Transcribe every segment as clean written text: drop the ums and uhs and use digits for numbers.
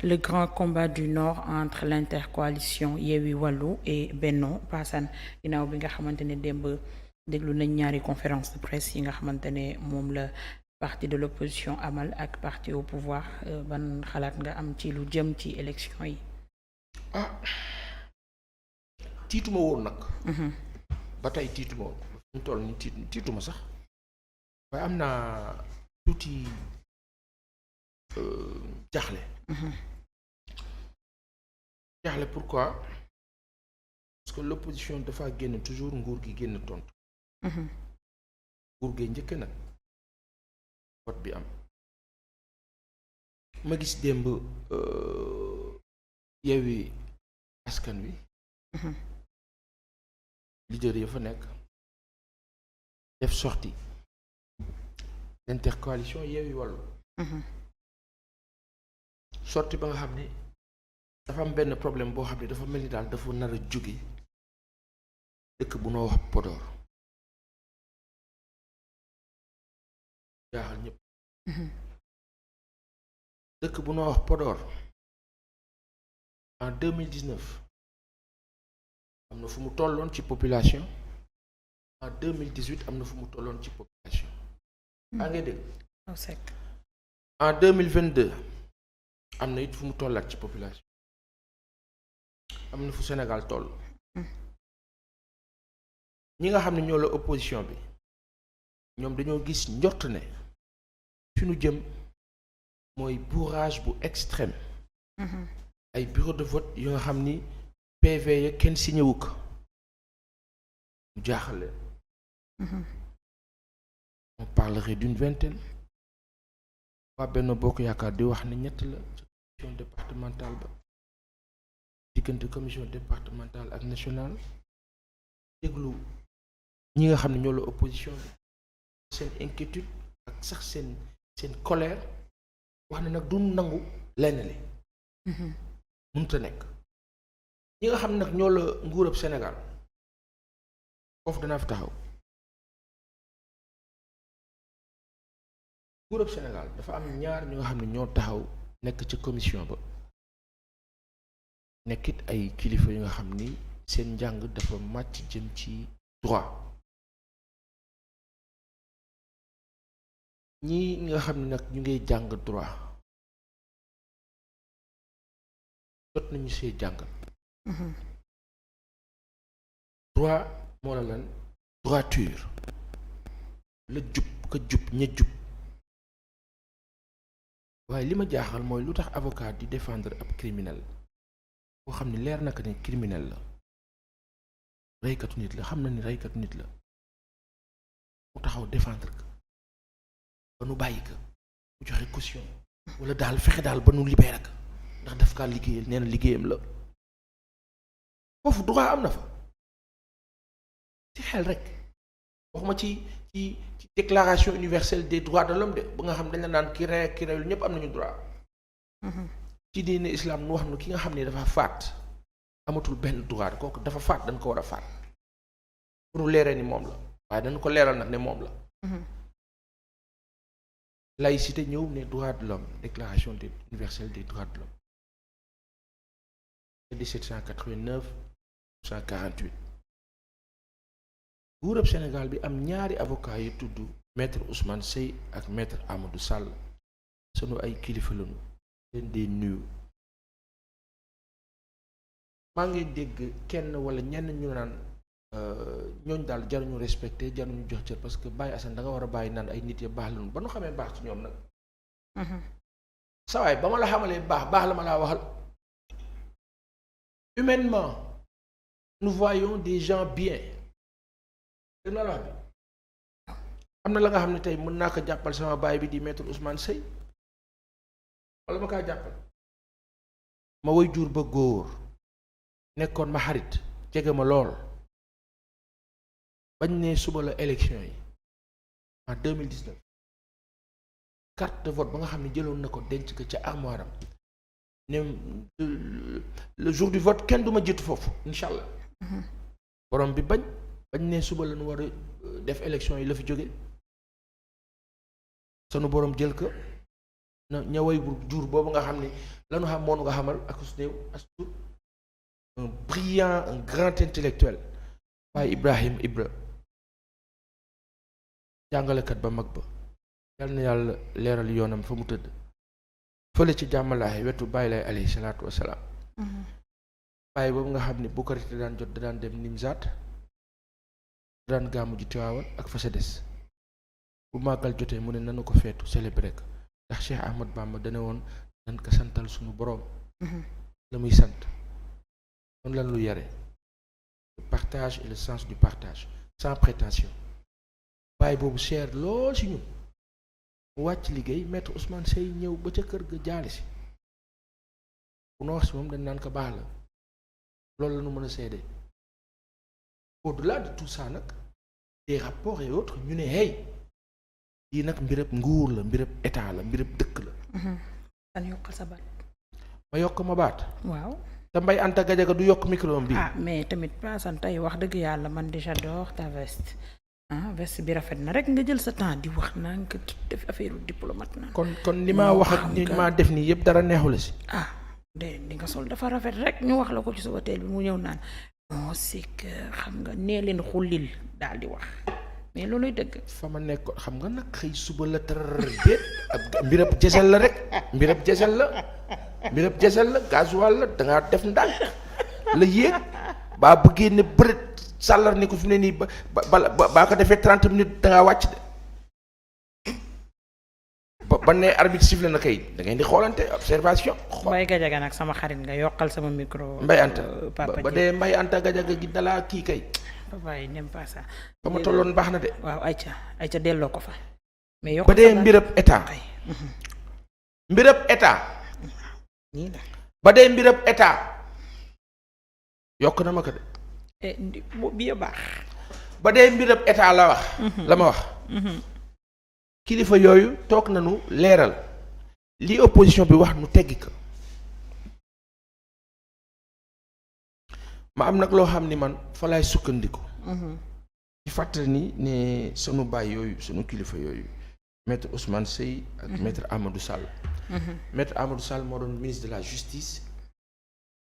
le grand combat du Nord entre l'intercoalition Yewwi Wallu et Benno Passane ginnaaw bi nga xamante ne démb déglu nañ ñaari conférence de presse yi nga xamante ne moom la parti de l'opposition amal ak parti au pouvoir ban xalaat nga am ci lu jëm ci élection yi. ah tiituma woon nag. ba tey tiituma woon ñu toll ni tiituma sax waaye am naa tuuti jaaxle. jaaxle pourquoi parce que l'opposition dafa génn toujours nguur gi génn tontu. nguur gee njëkk nag vote bi am ma gis démb Yewwi Askan Wi leader ya fa nekk def sortie l'intercoalition Yewwi Wallu sortie ba nga xam ne dafa am benn problème boo xam ne dafa mel ni daal dafa nar a jóge dëkk bu noo wax Podor jaaxal ñëpp dëkk bu noo wax Podor en 2019 am na fu mu tolloon ci population en 2018 am na fu mu tolloon ci population maa ngi dégg en 2022 am na it fu mu tollaat ci population am na fu Sénégal toll ñi nga xam ne ñoo la opposition bi ñoom dañoo gis njort ne fi ñu jëm mooy bourrage bu extrême ay bureau de vote yu nga xam ni PV ya kenn signé wu ko mu jaaxal leen on parlerait d'une vingtaine waa Benno Bokk Yaakaar di wax ne ñett la ci commission départementale ba diggante commission départementale ak nationale déglu ñi nga xam ne ñoo la opposition bi seen inquiétude ak sax seen colère wax ne nag du nangu lenn li mënut a nekk ñi nga xam ne nag ñoo la nguurab Sénégal foofu danaa fi taxaw nguurab Sénégal dafa am ñaar ñu nga xam ne ñoo taxaw nekk ci commission ba nekkit ay kilifa yu nga xam ni seen njàng dafa màcc jëm ci droit ñi nga xam ne nag ñu ngay jàng droit jot nañu see jàng droit moo la lan droiture la jub ka jub ña jub waaye li ma jaaxal mooy lu tax avocat di défendre ab criminel boo xam ne leer na ko ne criminel la reykatu nit la xam na ni reykatu nit la mu taxaw défendre ko ba nu bàyyi ko mu joxe caution wala daal fexe daal ba nu libéré ko ndax daf kaa liggéeyal nee na liggéeyam la foofu droit am na fa ci xel rek waxuma ci déclaration universelle des droits de l'homme de ba nga xam dañ la naan ki rey ki reyul ñëpp am nañu droit ci diine islam nu wax nu ki nga xam ne dafa faat amatul benn droit kooku dafa faat dañ ko war a faat pour leeree ni moom la waaye dañ ko leeral nag ne moom la laïcité ñëw ne droit de l'homme déclaration universelle des droits de l'homme 1789 1948 nguurab Sénégal bi am ñaari avocat yu tudd maître Ousmane Seye ak maître Amadou Sall sunu ay kilifa lañu leen dee nuyu maa ngi dégg kenn wala ñenn ñu naan ñooñ daal jaruñu respecté jaruñu jox cër parce que Baye Assane da nga war a bàyyi naan ay nit ya baax lañu ba nu xamee baax ci ñoom nag sawaay ba ma la xamalee baax la ma laa waxal humainement nous voyons des gens bien dégg naa la wax bi am na la nga xam ne tey mën naa ko jàppal sama baay bi di maître Ousmane Seye wala ma kaa jàppal ma way jur ba góor nekkoon ma xarit jege ma lool bañ ne suba la élection yi en 2019 carte de vote ba nga xam ne jëloon na ko denc ko ca armoire am ne le jour du vote kenn du ma jiitu foofu incha allah borom bi bañ ne suba la ñu war a def élection yi la fi jóge sunu borom jël ko na ñaway bu jur boobu nga xam ni lanu xam moonu nga xamal ak su néew as tuut un brillant un grand intellectuel waaye Ibra jàngalekat ba mag ba yal na yàlla leeral yoonam fa mu tëdd fële ci jàmmalaaxe wetu bàyyi lay alayhi salaatu wasalaam bàyyi boobu nga xam ni bu korite daan jot da daan dem Nimzaat da daan gàmmu ji Tiwaawan ak fa sa des bu màggal jotee mu ne nanu ko feetu célébrer ko ndax Cheikh Ahmad Bamba dane woon nan ko santal suñu boroom la muy sant noonu lan lu yare le partage et le sens du partage sans prétention bàyyi boobu cher lool ci ñun mu wàcc liggéey maître Ousmane Seye ñëw ba ca kër ga jaale si bu noo wax si moom dañ naan ko baax la loolu la ñu mën a seede au-delà de tout ça nag des rapports et autres ñu ne hey yii nag mbirëb nguur la mbirëb état la mbirëb dëkk la. kan yokkal sa baat. ma yokk ma baat. waaw. te Mbaye Anta Gadiaga du yokk micro bi. mais tamit paasan tey wax dëgg yàlla man de j'adore ta veste. veste bi rafet na rek nga jël sa temps di wax naa nga def affaire diplomate na. kon li ma wax ak ni ma def nii yëpp dara neexu la si. di nga sol dafa rafet rek ñu wax la ko ci sa hôtel bi mu ñëw naan non c'est que xam nga nee leen xullil daal di wax mais looluy dëgg. fa ma nekkoon xam nga nag xëy suba la tër déet ak mbirab jesel la rek mbirab jesel la gasoil la dangaa def ndànk la yéeg baa bëggee ne bërët sàllar ni ko fi ne nii baa ko defee 30 minutes dangaa wàcc de ba ne arbitre sifflé na kay da ngeen di xoolante observation. Mbaye Gadiaga nag sama xarit nga yokkal sama micro. Mbaye Anta papa ba dee Mbaye Anta Gadiaga gi dalaa kii kay. papa yi n'aime pas ça. ba ma tolloon baax na de. waaw ayca delloo ko fa. mais ba dee mbirab état. mbirab état. nii la. ba dee mbirab état. yokk na ma ko de. bi baax. ba dee mbirab état la wax. la ma wax. kilifa yooyu toog nañu leeral li opposition bi wax nu teggi ko ma am nag loo xam ni man fa laay sukkandiku. ci fàttali ni ne sunu baay yooyu sunu kilifa yooyu maître Ousmane Seye ak maître Amadou Sall. maître Amadou Sall moo doon ministre de la justice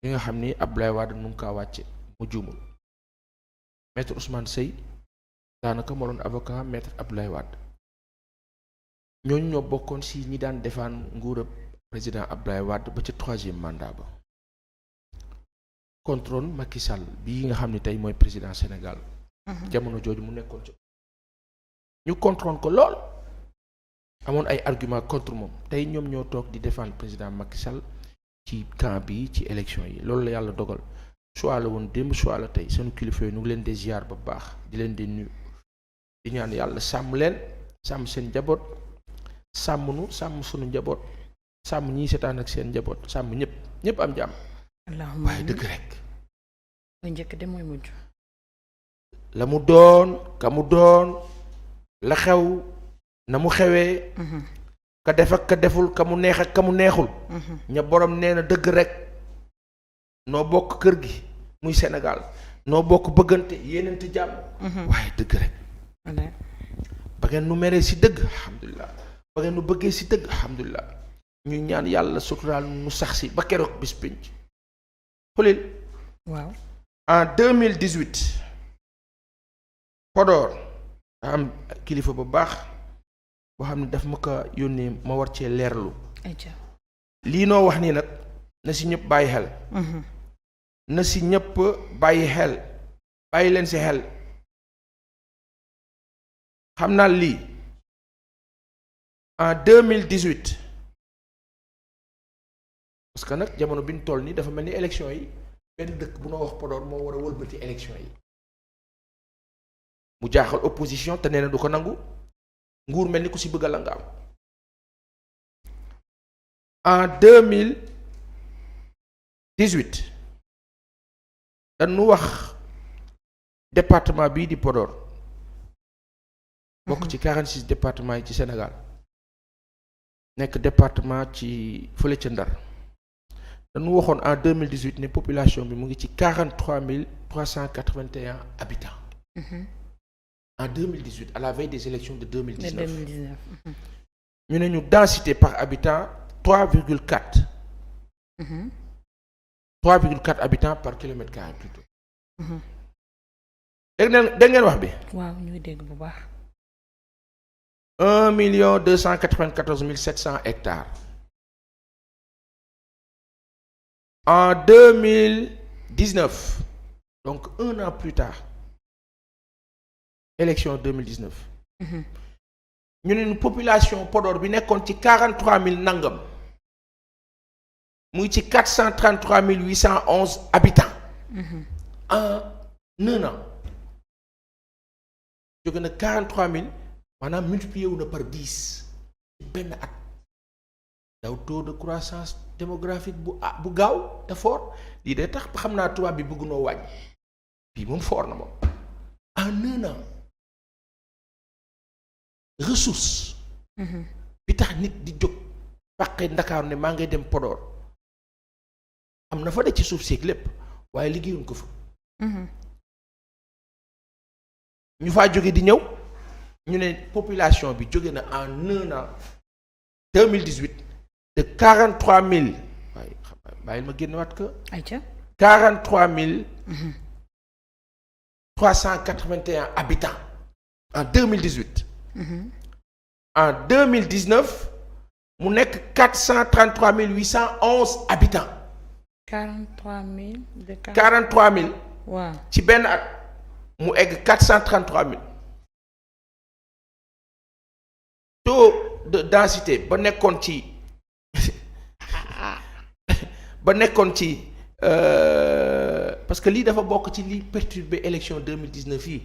bi nga xam ni Abdoulaye Wade nu ngi kaa wàcce mu juumul maître Ousmane Seye daanaka moo doon avocat maître Abdoulaye Wade. ñooñu ñoo bokkoon ci ñi daan defaan nguurab président Abdoulaye Wade ba ca 3e mandat ba contrôle Macky Sall bii nga xam ne tey mooy président Sénégal. jamono jooju mu nekkoon ci ñu contrôle ko lool amoon ay argument contre moom tey ñoom ñoo toog di défendre président Macky Sall ci camp bi ci élection yi loolu la yàlla dogal choix la woon démb choix la tey sunu kilifa yi nu ngi leen di ziar ba baax di leen di nuyu di ñaan yàlla sàmm leen sàmm seen njaboot. sàmm nu sàmm sunu njaboot sàmm ñii seetaan ak seen njaboot sàmm ñëpp am jàmm. waaye dëgg rek. mooy njëkk de mooy mujj. la mu doon ka mu doon la xew na mu xewee. ka def ak ka deful ka mu neex ak ka mu neexul. ña borom nee na dëgg rek noo bokk kër gi muy Sénégal noo bokk bëggante yéenante jàmm. waaye dëgg rek. ba ngeen nu meree si dëgg alhamdulilah. ba ngeen nu bëggee ci dëgg alhamdulilah ñu ñaan yàlla suturaal nu sax ci ba keroog bis pinc xulil waaw en 2018 Podor am kilifa bu baax boo xam ne daf ma ko yónnee ma war cee leerlu lii noo wax nii nag na ci ñëpp bàyyi xel na ci ñëpp bàyyi xel bàyyi leen ci xel xam naa lii en 2018 parce que nag jamono bi ñu toll nii dafa mel ni élection yi benn dëkk bu noo wax Podor moo war a wëlbati élection yi mu jaaxal opposition te nee na du ko nangu nguur mel ni ku ci bëgg la nga am en 2018 dañu wax département bii di Podor bokk ci 46 départements yi ci Sénégal nekk département ci fële ca Ndar dañu waxoon en 2018 ne population bi mu ngi ci 43 381 habitants. En 2018 à la veille des élections de 2019. ñu ne ñu densité par habitant 3,4. 3,4 habitants par kilomètre carré plutôt. dégg ngeen wax bi. waaw ñu ngi dégg bu baax. 1,294,700 hectares. En 2019, donc un an plus tard, élection 2019. ñu ne population Podor bi nekkoon ci 43 000 nangam. mu ngi ci 433 811 habitants. En un an. jóge na 43 000 maanaam multiplié wu na par 10 ci benn at. daw taux de croissance démographique bu gaaw te fort lii day tax xam naa tubaab bi bëgg noo wàññi bii moom fort na moom. en un an ressource. bi tax nit di jóg pàqee Ndakaaru ne maa ngay dem Podor. am na fa de ci suuf seeg lépp waaye liggéeyuñ ko fa. ñu faa jóge di ñëw ñu ne population bi jóge na en un an 2018 de 43 000 waaye bàyyil ma génn waat ko. ayca 43 381 habitants en 2018. En 2019 mu nekk 433 811 habitants. 43 000 de 43 000. waaw ci benn at mu egg 433 000. taux de densité ba nekkoon ci parce que lii dafa bokk ci li perturbé élection 2019 yi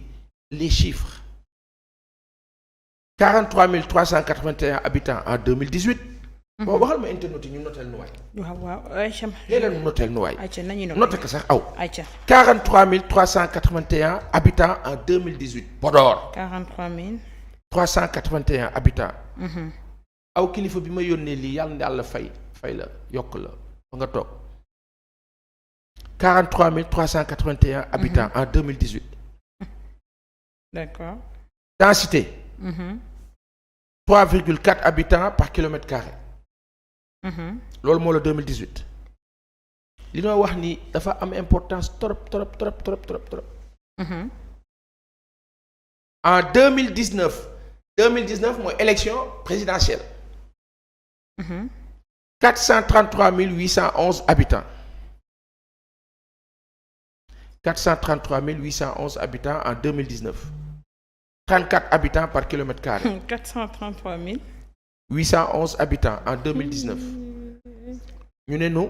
les chiffres 43 381 habitants en 2018. bon waxal ma internet yi ñu noteel nu waay. waaw Aïcha. léeg-léeg mu noteel nu waay. Aïcha nañu noté ko sax aw. Aïcha 43 381 habitants en 2018. Podor. 43 381 habitants. aw kilifa bi ma yónnee lii yàlla na yàlla fay la yokk la ba nga toog 43 381 habitants en 2018. D'accord. Densité. 3,4 habitants par kilomètre carré. loolu moo la 2018. li noo wax ni dafa am importance trop. En 2019 mooy élection présidentielle. 433 811 habitants. 433 811 habitants en 2019. 34 habitants par kilomètre carré. 433 811 habitants en 2019. ñu ne ñu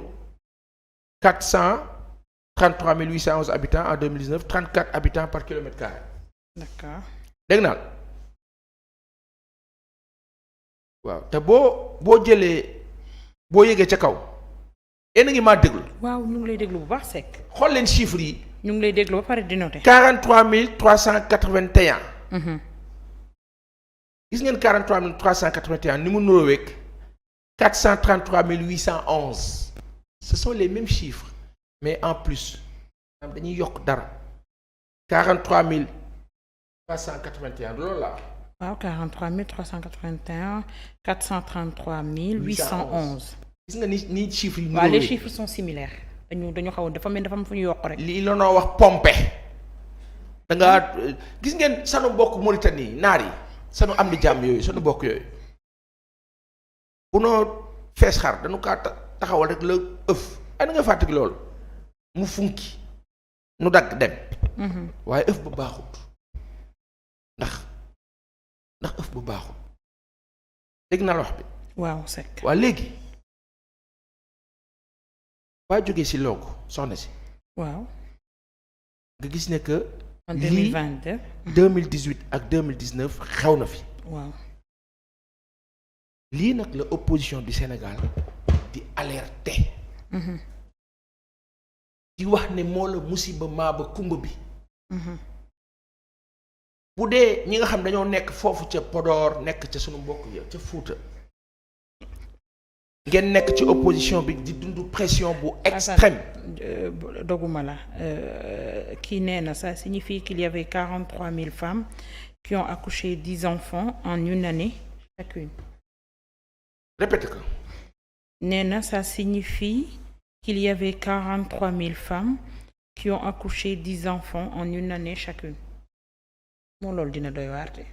433 811 habitants en 2019 34 habitants par kilomètre carré. D'accord. dégg naa waaw te boo jëlee boo yëgee ca kaw yéen a ngi maa déglu. waaw ñu ngi lay déglu bu baax Seck. xool leen chiffres yi. ñu ngi lay déglu ba pare di noter. 43 381. gis ngeen 43 381 ni mu nuróoweeg 433 811. ce sont les mêmes chiffres mais en plus dañuy yokk dara 43 381 loolu la. waaw 43 381 433 811. gis nga ni chiffres yi. waaw les chiffres sont similaires dañu xaw dafa mel dafa am fu ñu yokk rek. lii la noo wax pompe. da nga gis ngeen sanu mbokk Mauritanie naar yi sanu am di jàmm yooyu sanu mbokk yooyu bu noo fees xar dañu kaa taxawal rek la ëf ay na nga fàttali loolu mu funki nu dagg dem. waaye ëf ba baaxut ndax ëf ba baaxut dégg naa la wax bi. waaw Seck. waa léegi waa jógee si loogu soxna si. waaw. nga gis ne que. en 2022 2018 ak 2019 xew na fi. waaw. lii nag la opposition du Sénégal di alerter. di wax ne moo la musiba maa ba kumba bi. bu dee ñi nga xam dañoo nekk foofu ca Podor nekk ca sunu mbokk ya ca Fuuta. ngeen nekk ci opposition bi di dund pression bu extrême. doguma la kii nee na ça signifie qu'il y avait 43 000 femmes qui ont accouché 10 enfants en une année chacune. répète que. nee na ça signifie qu'il y avait 43 000 femmes qui ont accouché 10 enfants en une année chacune moo loolu dina doy waar de.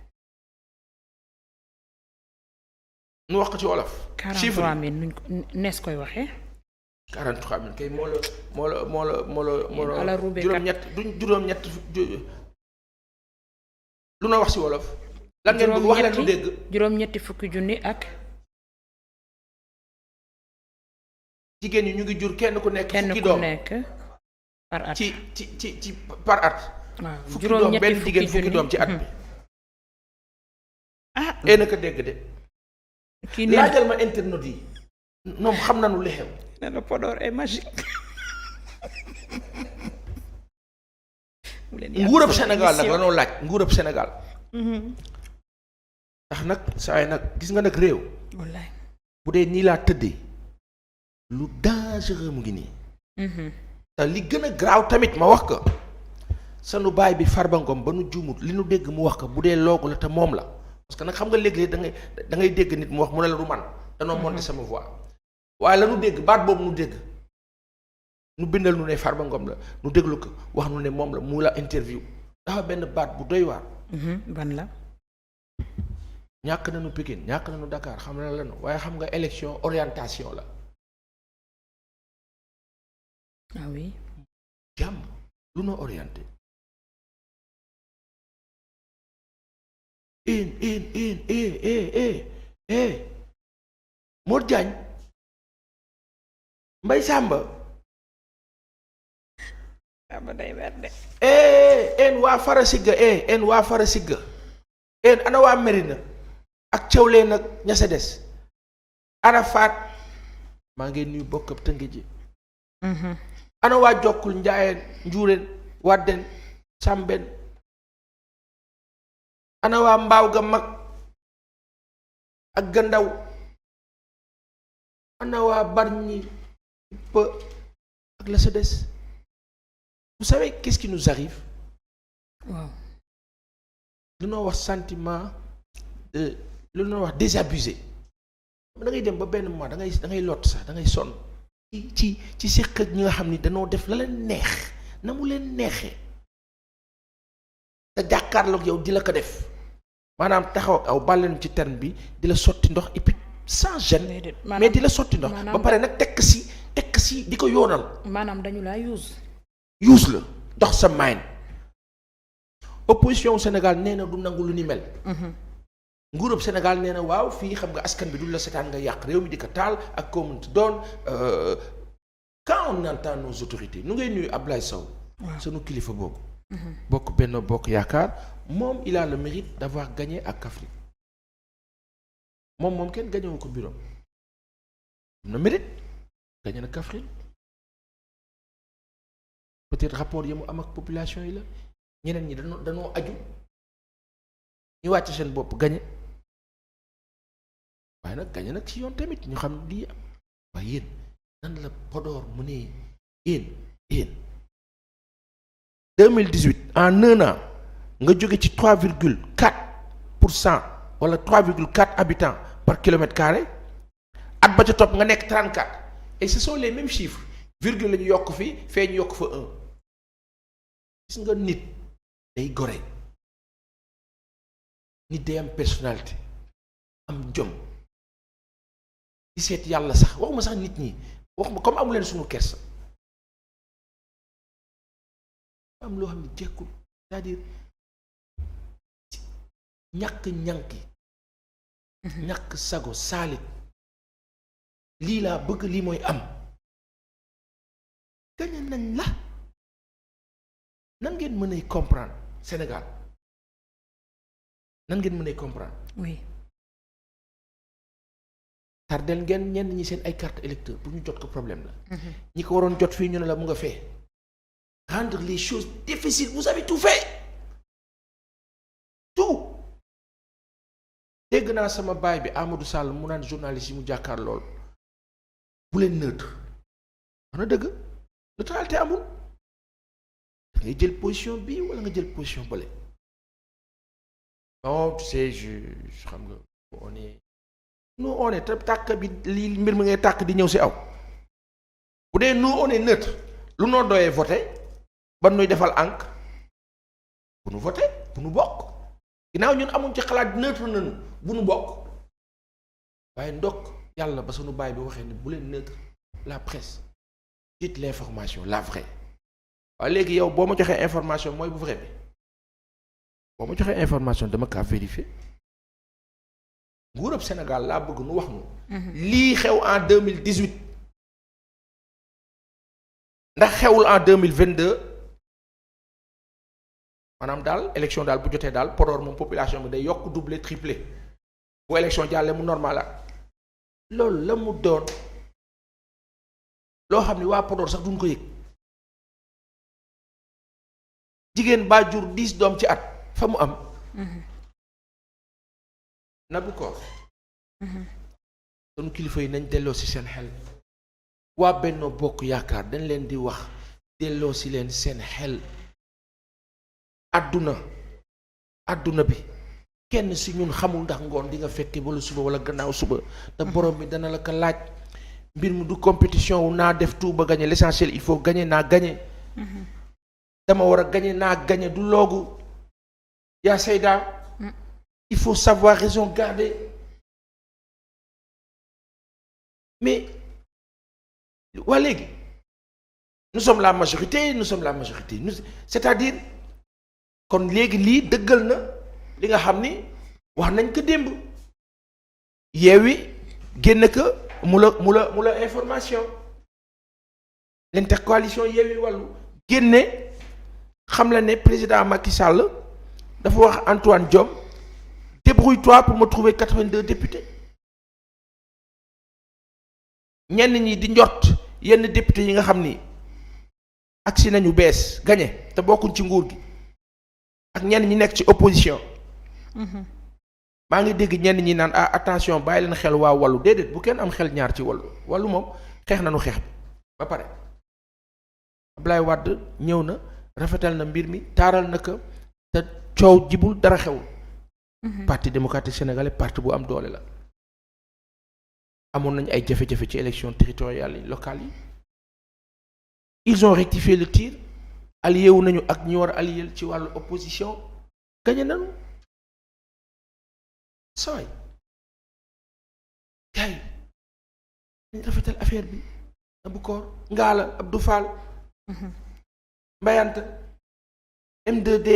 nu wax ko ci wolof. chiffre 43 000 nuñ ko nees koy waxee. 43 000 kay moo la. ala ruube juróom-ñett lu na wax ci wolof. lan ngeen bëgg wax leen lu dégg. juróom-ñetti fukki junni ak. jigéen ñi ñu ngi jur kenn ku nekk. fukki doom par at ci par at. waaw fukki doom benn jigéen fukki doom ci at bi. naka dégg de. kii laajal ma internet yi. ñoom xam nañu li xew. nee na Podor est magique. nguurab Sénégal nag lanoo laaj nguurab Sénégal. ndax nag saa yi nag gis nga nag réew. wallaay bu dee nii laa tëddee. lu dangereux mu ngi nii. te li gën a garaaw tamit ma wax ko. sanu baay bi Farba Ngom ba nu juumut li nu dégg mu wax ko bu dee loogu la te moom la. parce que nag xam nga léeg-léeg da ngay dégg nit mu wax mu ne la du man danoo monter sama voix waaye la nu dégg baat boobu nu dégg nu bindal nu ne Farba Ngom la nu déglu ko wax nu ne moom la mu la interview dafa benn baat bu doy waar. ban la. ñàkk nañu Pikine ñàkk nañu Dakar xam na la waaye xam nga élection orientation la. ah oui. jàmm lu na orienté. Mor Diagne Mbay Sàmba day weer de. waa Fara Sigga waa Fara Sigga ana waa Merina ak Cawlee nag ña sa des Arafat maa ngi nuyu bokk ab tënge ji ana waa Jokkul Njaayeen Njuureen Wadden Sàmben ana waa Mbaaw ga mag ak Gandaw ana waa Bargny Peu ak la sa des. Vous savez qu'est-ce qui nous arrive? waaw. lu noo wax sentiment lu noo wax désabusé da ngay dem ba benn moment da ngay lott sax da ngay sonn ci séq ak ñi nga xam ni danoo def la leen neex na mu leen neexee te jàkkaarloog yow di la ko def maanaam taxaw aw bàlleen ci terme bi di la sotti ndox et puis sans gêne mais di la sotti ndox ba pare nag tekk si di ko yoonal. maanaam dañu laa use la dox sa main. opposition Sénégal nee na du nangu lu ni mel. nguurub Sénégal nee na waaw fii xam nga askan bi du la setaan nga yàq réew mi di ko taal ak koo mënti doon quand on entend nos autorités nu ngay nuyu Ablaye Sow. sunu kilifa boobu. bokk Benno Bokk Yaakaar moom il a le mérite d'avoir gagné ak Kaffrine moom kenn gagné wu ko bureau am na mérite gagné na Kaffrine peut-être rapport yi mu am ak population yi la. ñeneen ñi dañoo aju ñu wàcc seen bopp gañe waaye nag gañe nag ci yoon tamit ñu xam lii am waaye yéen nan la Podor mu ne yéen 2018 en un an nga jóge ci 3,4% wala 3,4 habitants par kilomètre carré at ba ca topp nga nekk 34 et ce sont les mêmes chiffres virgule la ñu yokk fii fee ñu yokk fa 1 gis nga nit day gore nit day am personnalité am jom di seet yàlla sax waxuma sax nit ñi waxuma comme amuleen suñu kersa am loo xam ne jekkul c'est-à-dire ñàkk ñànki ñàkk sago saalit lii laa bëgg lii mooy am gañe nañ la nan ngeen mën a comprendre Sénégal nan ngeen mën a comprendre. oui. tardel ngeen ñenn ñi seen ay carte électeur pour ñu jot ko problème la. ñi ko waroon jot fii ñu ne la mu nga fee. rendre les choses difficiles vous avez tout fait tout. dégg naa sama baay bi Amadou Sall mu naan journaliste yi mu jàkkaar lool bu leen neutre wax na dëgg neutralité amul. nga jël position bii wala nga jël position bële non tu sais je xam nga on est nous on est te tàkk bi lii mbir mi ngay tàkk di ñëw si aw bu dee nous on est neutre lu noo doyee voté ba nuy defal ànk bu nu voté bu nu bokk ginnaaw ñun amuñ ci xalaat neutre nañu bu nu bokk waaye ndokk yàlla ba sunu baay bi waxee ne bu leen neutre la presse dites l'information la vraie waaye léegi yow boo ma joxee information mooy bu vrai bi boo ma joxee information dama kaa vérifier nguurub Sénégal laa bëgg nu wax nu lii xew en 2018 ndax xewul en 2022 maanaam daal élection daal bu jotee daal Podor moom population bi day yokk doublé triplé bu élection jàllee mu normal la loolu la mu doon loo xam ne waa Podor sax duñ ko yëg jigéen baa jur 10 doom ci at fa mu am nabu ko sunu kilifa yi nañ delloo ci seen xel waa Benno Bokk Yaakaar dañ leen di wax delloo ci leen seen xel àdduna bi kenn ci ñun xamul ndax ngoon di nga fekke wala suba wala gannaaw suba te borom bi dana la ko laaj mbir mi du compétition wu naa def tout ba gagner l'essentiel il faut gagner naa gagner dama war a gagner naa gagner du loogu yaa Seyda il faut savoir raison garder mais waa léegi nous sommes la majorité c'est-à-dire kon léegi lii dëggal na li nga xam ni wax nañ ko démb Yewwi génn ko mu la information l'intercoalition Yewwi Wallu génne xam la ne président Macky Sall dafa wax Antoine Diome débrouille-toi pour me trouver 82 députés ñenn ñi di njort yenn députés yi nga xam ni agsi nañu bees gagné te bokkuñ ci nguur gi ak ñenn ñi nekk ci opposition maa ngi dégg ñenn ñi naan attention bàyyi leen xel waa Wallu déedéet bu kenn am xel ñaar ci Wallu moom xeex nañu xeex bi ba pare Ablaye Wade ñëw na rafetal na mbir mi taaral na ko te coow jibul dara xewul parti démocratique sénégalais parti bu am doole la amoon nañu ay jafe-jafe ci élection territoriales yi locales yi ils ont rectifié le tir allié wu nañu ak ñu war a allié ci wàllu opposition gagné nañu sooy gars yi dañ rafetal affaire bi Abou Koor Ngala Abdou Fall Mbayante M2D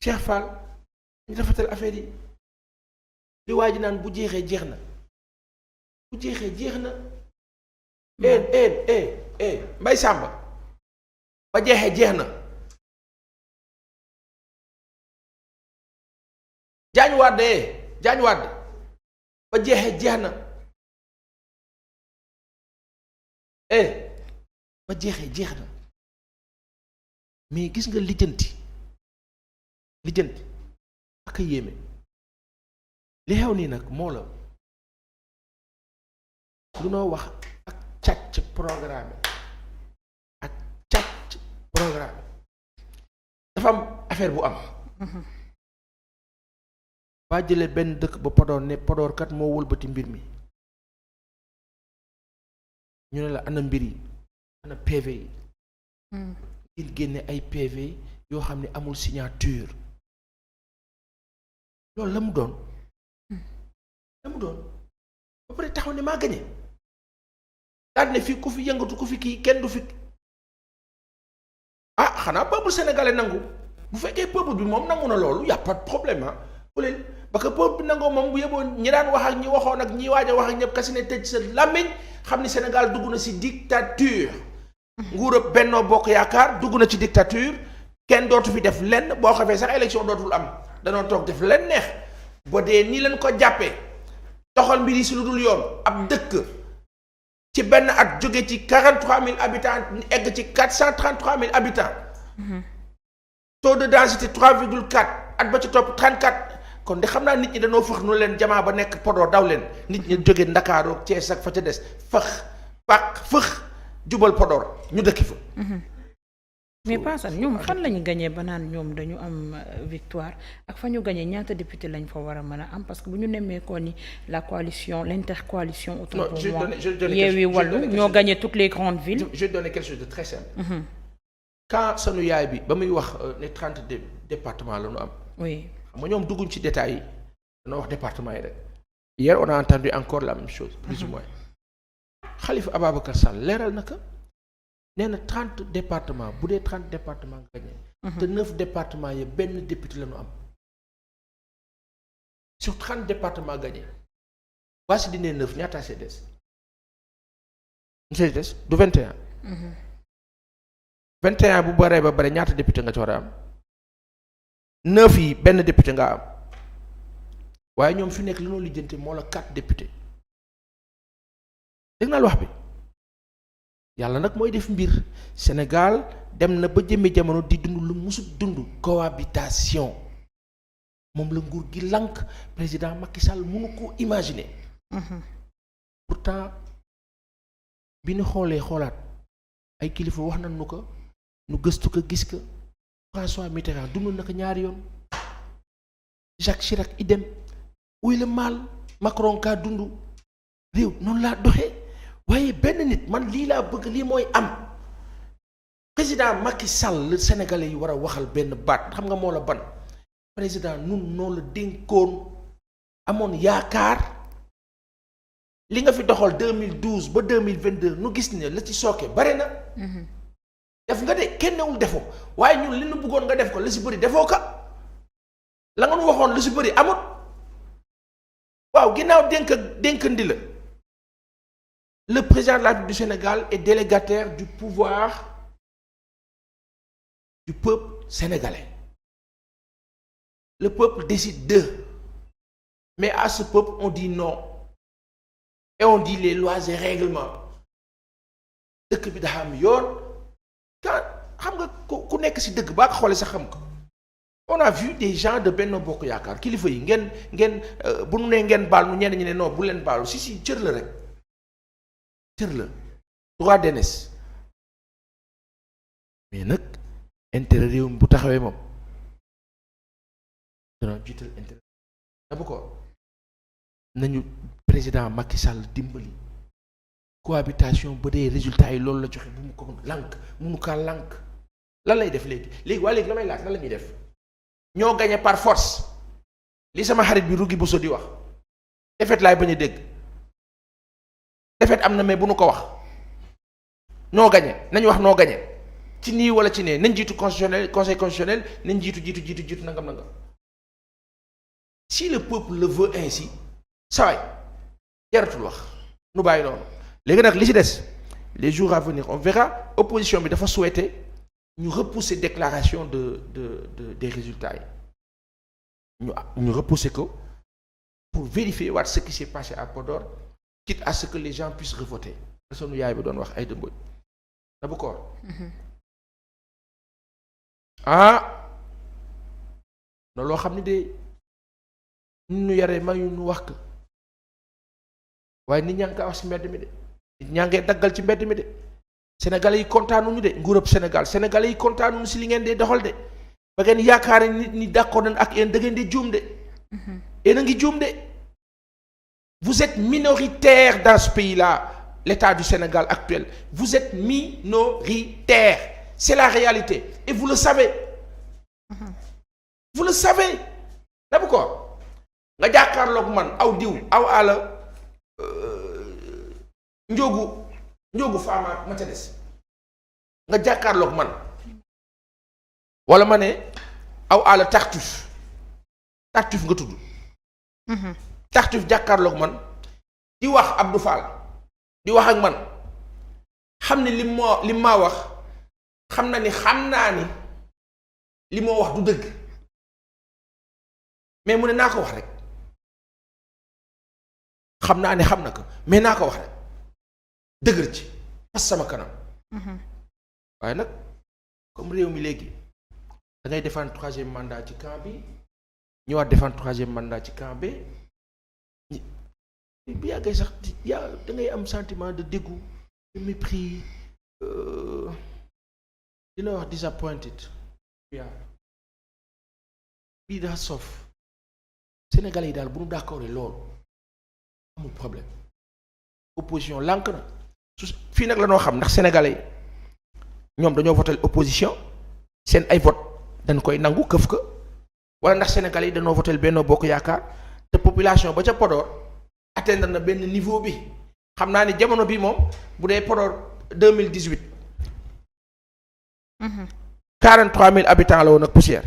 Cheikh Fall dañ rafetal affaire yi li waa ji naan bu jeexee jeex na bu jeexee jeex na Mbay Sàmba ba jeexee jeex na Jaañ Wàdd ba jeexee jeex na ba jeexee jeex na mais gis nga lijjanti ak a yéeme li xew nii nag moo la lu noo wax ak càcc programme dafa am affaire bu am baa jëlee benn dëkk ba Podor ne Podor kat moo wëlbati mbir mi ñu ne la ana mbir yi ana PV yi ngir génne ay PV yoo xam ne amul signature loolu la mu doon ba pare taxaw ne maa gañe daal ne fii ku fi yëngatu ku fi kii kenn du fi xanaa peuple sénégalais nangu bu fekkee peuple bi moom nangu na loolu y a pas de problème parce que peuple bi nangoo moom bu yeboon ñi daan wax ak ñi waxoon ak ñi waaj a wax ak ñëpp kasi ne tëj sa làmmiñ xam ni Sénégal dugg na ci dictature nguurab Benno Bokk Yaakaar dugg na ci dictature kenn dootu fi def lenn boo xamee sax élection dootul am danoo toog def leen neex ba dee nii leen ko jàppee doxal mbir yi si lu dul yoon ab dëkk ci benn at jóge ci 43 000 habitants egg ci 433 000 habitants taux de densité 3,4 at ba ci topp 34 kon de xam naa nit ñi dañoo fëx nu leen jamaa ba nekk Podor daw leen nit ñi jóge Ndakaaru ak Thiès ak fa ca des fëx jubal Podor ñu dëkki fa mais Paasan ñoom fan lañu gagné ba naan ñoom dañu am victoire ak fa ñu gagné ñaata député lañ fa war a mën a am parce que bu ñu nemmee ko ni la coalition l'intercoalition autant pour moi Yewwi Wallu ñoo gagné toutes les grandes villes. Je vais donner quelque chose de très simple. Quand sunu yaay bi ba muy wax ne 30 départements la ñu am. oui xam nga ñoom dugguñ ci détails yi dañoo wax département yi rek. Hier on a entendu encore la même chose. Plus ou moins Khalifa Ababacar Sall leeral na ko nee na 30 départements bu dee 30 départements nga gagné. te 9 départements yi benn député la ñu am. sur 30 départements gagnés waa si dine 9 ñaata see des. monsieur des du 21. 21 bu baree ba bare ñaata député nga ci war a am. 9 yi benn député nga am. waaye ñoom fi nekk li noo lijjanti moo la 4 députés. dégg naa lu wax bi. yàlla nag mooy def mbir Sénégal dem na ba jëmee jamono di dund lu musul dund cohabitation moom la nguur gi lànk président Macky Sall mënu ko imaginer. pourtant bi ñu xoolee xoolaat ay kilifa wax nañu ko nu gëstu ko gis ko François Mitterrand dund na ko ñaari yoon Jacques Chirac idem wuy la maal Macron kaa dund réew noonu laa doxee. waaye benn nit man lii laa bëgg lii mooy am président Macky Sall la sénégalais yi war a waxal benn baat xam nga moo la ban président nun noo la dénkoon amoon yaakaar li nga fi doxal 2012 ba 2022 nu gis ne la ci sooke bare na. def nga de kenn newul defoo waaye ñun li nu bëggoon nga def ko la si bëri defoo ka la nga nu waxoon lu si bëri amut waaw ginnaaw dénkandi la. Le président de la République du Sénégal est délégataire du pouvoir du peuple sénégalais. Le peuple décide d'eux. Mais à ce peuple, on dit non. Et on dit les lois et règlements. dëkk bi dafa am yoon quand xam nga ku nekk ci dëgg baa ko xoolee sax xam ko. On a vu des gens de Benno Bokk Yaakaar kilifa yi ngeen bu nu nee ngeen baal nu ñenn ñi ne non bu leen baalu si cër la rek. cër la droit d'aînesse mais nag intérêt réew mi bu taxawee moom dana jiital intérêt dafa ko nañu président Macky Sall dimbali cohabitation ba dee résultats yi loolu la joxe bu mu ko lànk munu kaa lànk lan lay def léegi waaye léegi la may laaj lan la ñuy def ñoo gagné par force li sama xarit bi Rougui Bousso di wax defet laay bañ a dégg defet am na mais bu nu ko wax noo gañe nañu wax noo gañe ci nii wala ci nee nañ jiitu constitutionnel conseil constitutionnel nañ jiitu nangam si le peuple le veut ainsi saway jaratul wax nu bàyyi noonu léegi nag li ci des les jours à venir on verra opposition bi dafa souhaiter ñu repousser déclaration des résultats yi ñu repousser ko pour vérifier waat ce qui s'est passé à Podor quitte à ce que les gens puissent revoter la sunu yaay bi doon wax ay dëmbooj dafa koor na loo xam ne de nit ñu yaree mayu ñu wax ko waaye nit ñaa ngi koy wax ci mbedd mi de nit ñaa ngee daggal ci mbedd mi de sénégalais yi kontaanuñu de nguurub sénégalais yi kontaanuñu ci li ngeen di doxal de ba ngeen yaakaar nit ñi d'accord nañ ak yéen da ngeen di juum de yéen a ngi juum de. Vous êtes minoritaire dans ce pays-là, l'État du Sénégal actuel. Vous êtes minoritaire. C'est la réalité. Et vous le savez. Vous le savez. D'abord quoi? Nga jàkkaarloog man aw diw aw àlla njóogu faama ma ca des nga jàkkaarloog man wala ma ne aw àlla tartuf nga tudd. Tartuf jàkkaarloog man di wax Abdou Fall di wax ak man xam ne li maa wax xam naa ni li moo wax du dëgg mais mu ne naa ko wax rek xam naa ne xam na ko mais naa ko wax rek dëgër ci fas sama kanam. waaye nag comme réew mi léegi da ngay défendre 3e mandat ci camp bi ñëwaat défendre 3e mandat ci camp bi. bi yàggee sax da ngay am sentiment de dégoût de mépris di la wax disappointed yaa bii daa sof Sénégalais yi daal bu ñu d'accord loolu amul problème opposition lànk na su fii nag la noo xam ndax Sénégalais yi ñoom dañoo voté opposition seen ay vote dañ koy nangu këf ka wala ndax Sénégalais yi dañoo voté Benno Bokk Yaakaar te population ba ca Podor atteindre na benn niveau bi xam naa ni jamono bi moom bu dee Podor 2018. 43 000 habitants la woon ak poussière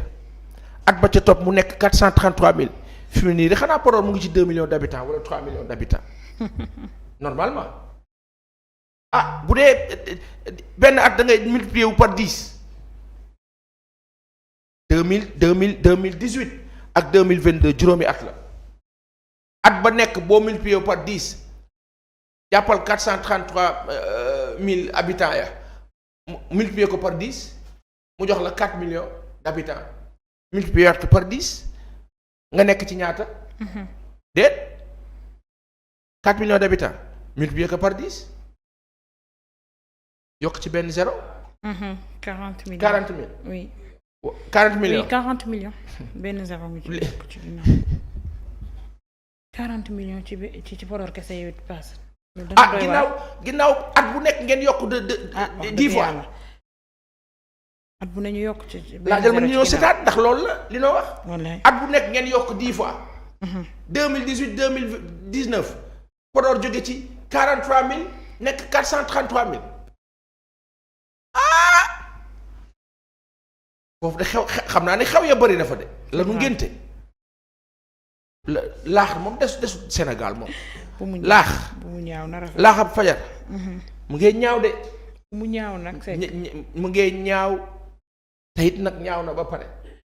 at ba ca topp mu nekk 433 000 fi mu nii de xanaa Podor mu ngi ci 2 millions d'habitants wala 3 millions d'habitants normalement bu dee benn at da ngay multiplier wu par 10 2018 ak 2022 juróomi at la at ba nekk boo multiplier wu par 10 jàppal 433 000 habitants ya multiplier ko par 10 mu jox la 4 millions d'habitants multiplier ko par 10 nga nekk ci ñaata. déet 4 millions d'habitants multiplier ko par 10 yokk ci benn zéro. 40 millions 40 000. oui. 40 millions oui 40 millions. benn zéro ngi ci yokk ci ginnaaw 40 millions ci Podor kese yow it paas. ginnaaw at bu nekk ngeen yokk de 10 fois. at bu ne ñu yokk ci laajal ma ñu ñëw seetaat ndax loolu la li noo wax. wallaay at bu nekk ngeen yokk 10 fois. 2018 2019 Podor jóge ci 43 000 nekk 433 000 foofu de xew xam naa ne xew ya bëri na fa de. la nu ngénte laax moom desu Sénégal moom. laax bu mu ñaaw na rafet laax ab fajar. mu ngee ñaaw de. mu ñaaw nag c'est mu ngee ñaaw te it nag ñaaw na ba pare.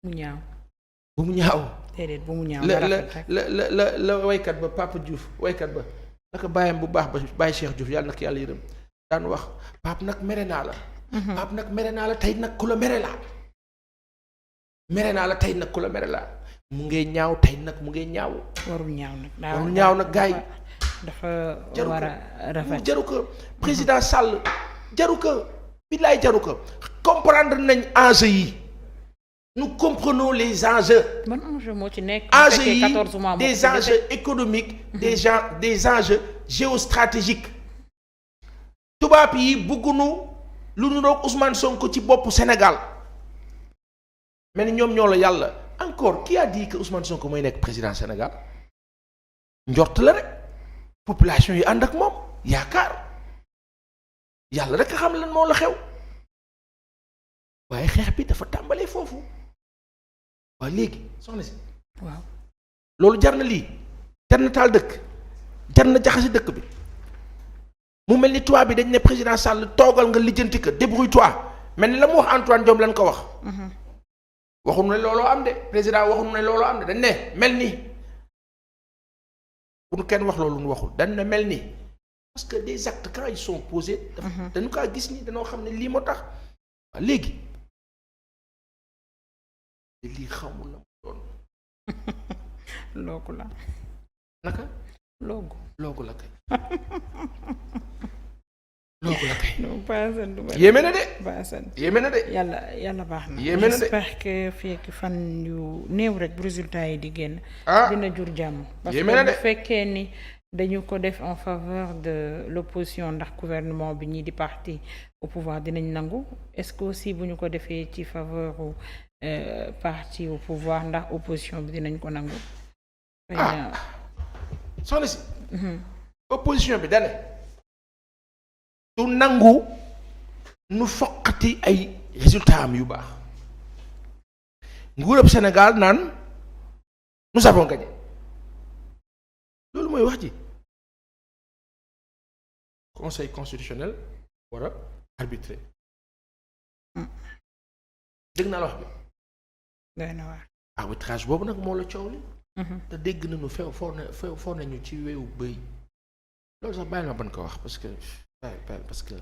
mu ñaaw. bu mu ñaaw. déedéet bu mu ñaaw la waykat ba Papa Diouf waykat ba naka bàyyam bu baax ba Baye Cheikh Diouf yàlla nag yàlla yërëm daan wax Pape nag mere naa la. Pape nag mere naa la tey nag ku la mere laa. mere naa la tey nag ku la mere laa mu ngee ñaaw tey nag mu ngee ñaaw. warul ñaaw nag. warul ñaaw nag gars yi. dafa war a rafet jaru ko président Sall jaru ko billaay jaru ko comprendre nañ enjeux yi nous comprenons les enjeux. ban enjeu moo ci nekk. enjeux yi des enjeux économiques. des enjeux géostratégiques. tubaab yi bëgguñu lu nu doog Ousmane Sonko ci boppu Sénégal mais ni ñoom ñoo la yàlla encore qui a dit que Ousmane Sonko mooy nekk président Sénégal njort la rek. population yi ànd ak moom yaakaar yàlla rek a xam lan moo la xew waaye xeex bi dafa tàmbalee foofu waaye léegi soxna si. waaw loolu jar na lii jar na taal dëkk jar na jaxase dëkk bi mu mel ni tubaab bi dañ ne président Sall toogal nga lijjanti ko débrouille-toi mel ni la mu wax Antoine Diome lañ ko wax. waxuñu ne looloo am de président waxuñu ne looloo am de dañ ne mel ni. bu nu kenn wax loolu nu waxul dañ na mel ni parce que des actes quand ils sont posés. dañu kaa gis ni dañoo xam ne lii moo tax. waaw léegi lii xamul la mu doon. loogu la. naka. loogu la kay. loogu la kay. yéeme na de. yéeme na de. yàlla baax na. yéeme na de j'espère que fekk fan yu néew rek résultat yi di génn. dina jur jàmm. parce que bu fekkee ni dañu ko def en faveur de l'opposition ndax gouvernement bi ñii di parti au pouvoir dinañ nangu est-ce que aussi bu ñu ko defee ci faveur parti au pouvoir ndax opposition bi dinañ ko nangu. soxna si. opposition bi dane du nangu nu foqati ay résultats am yu baax nguurab Sénégal naan nous avons gagné loolu mooy wax ji conseil constitutionnel war a arbitrer dégg naa la wax bi doy na waar arbitrage boobu nag moo la coow li te dégg nañu foo nañu ci weewu bëy loolu sax bàyyi ma ban ko wax parce que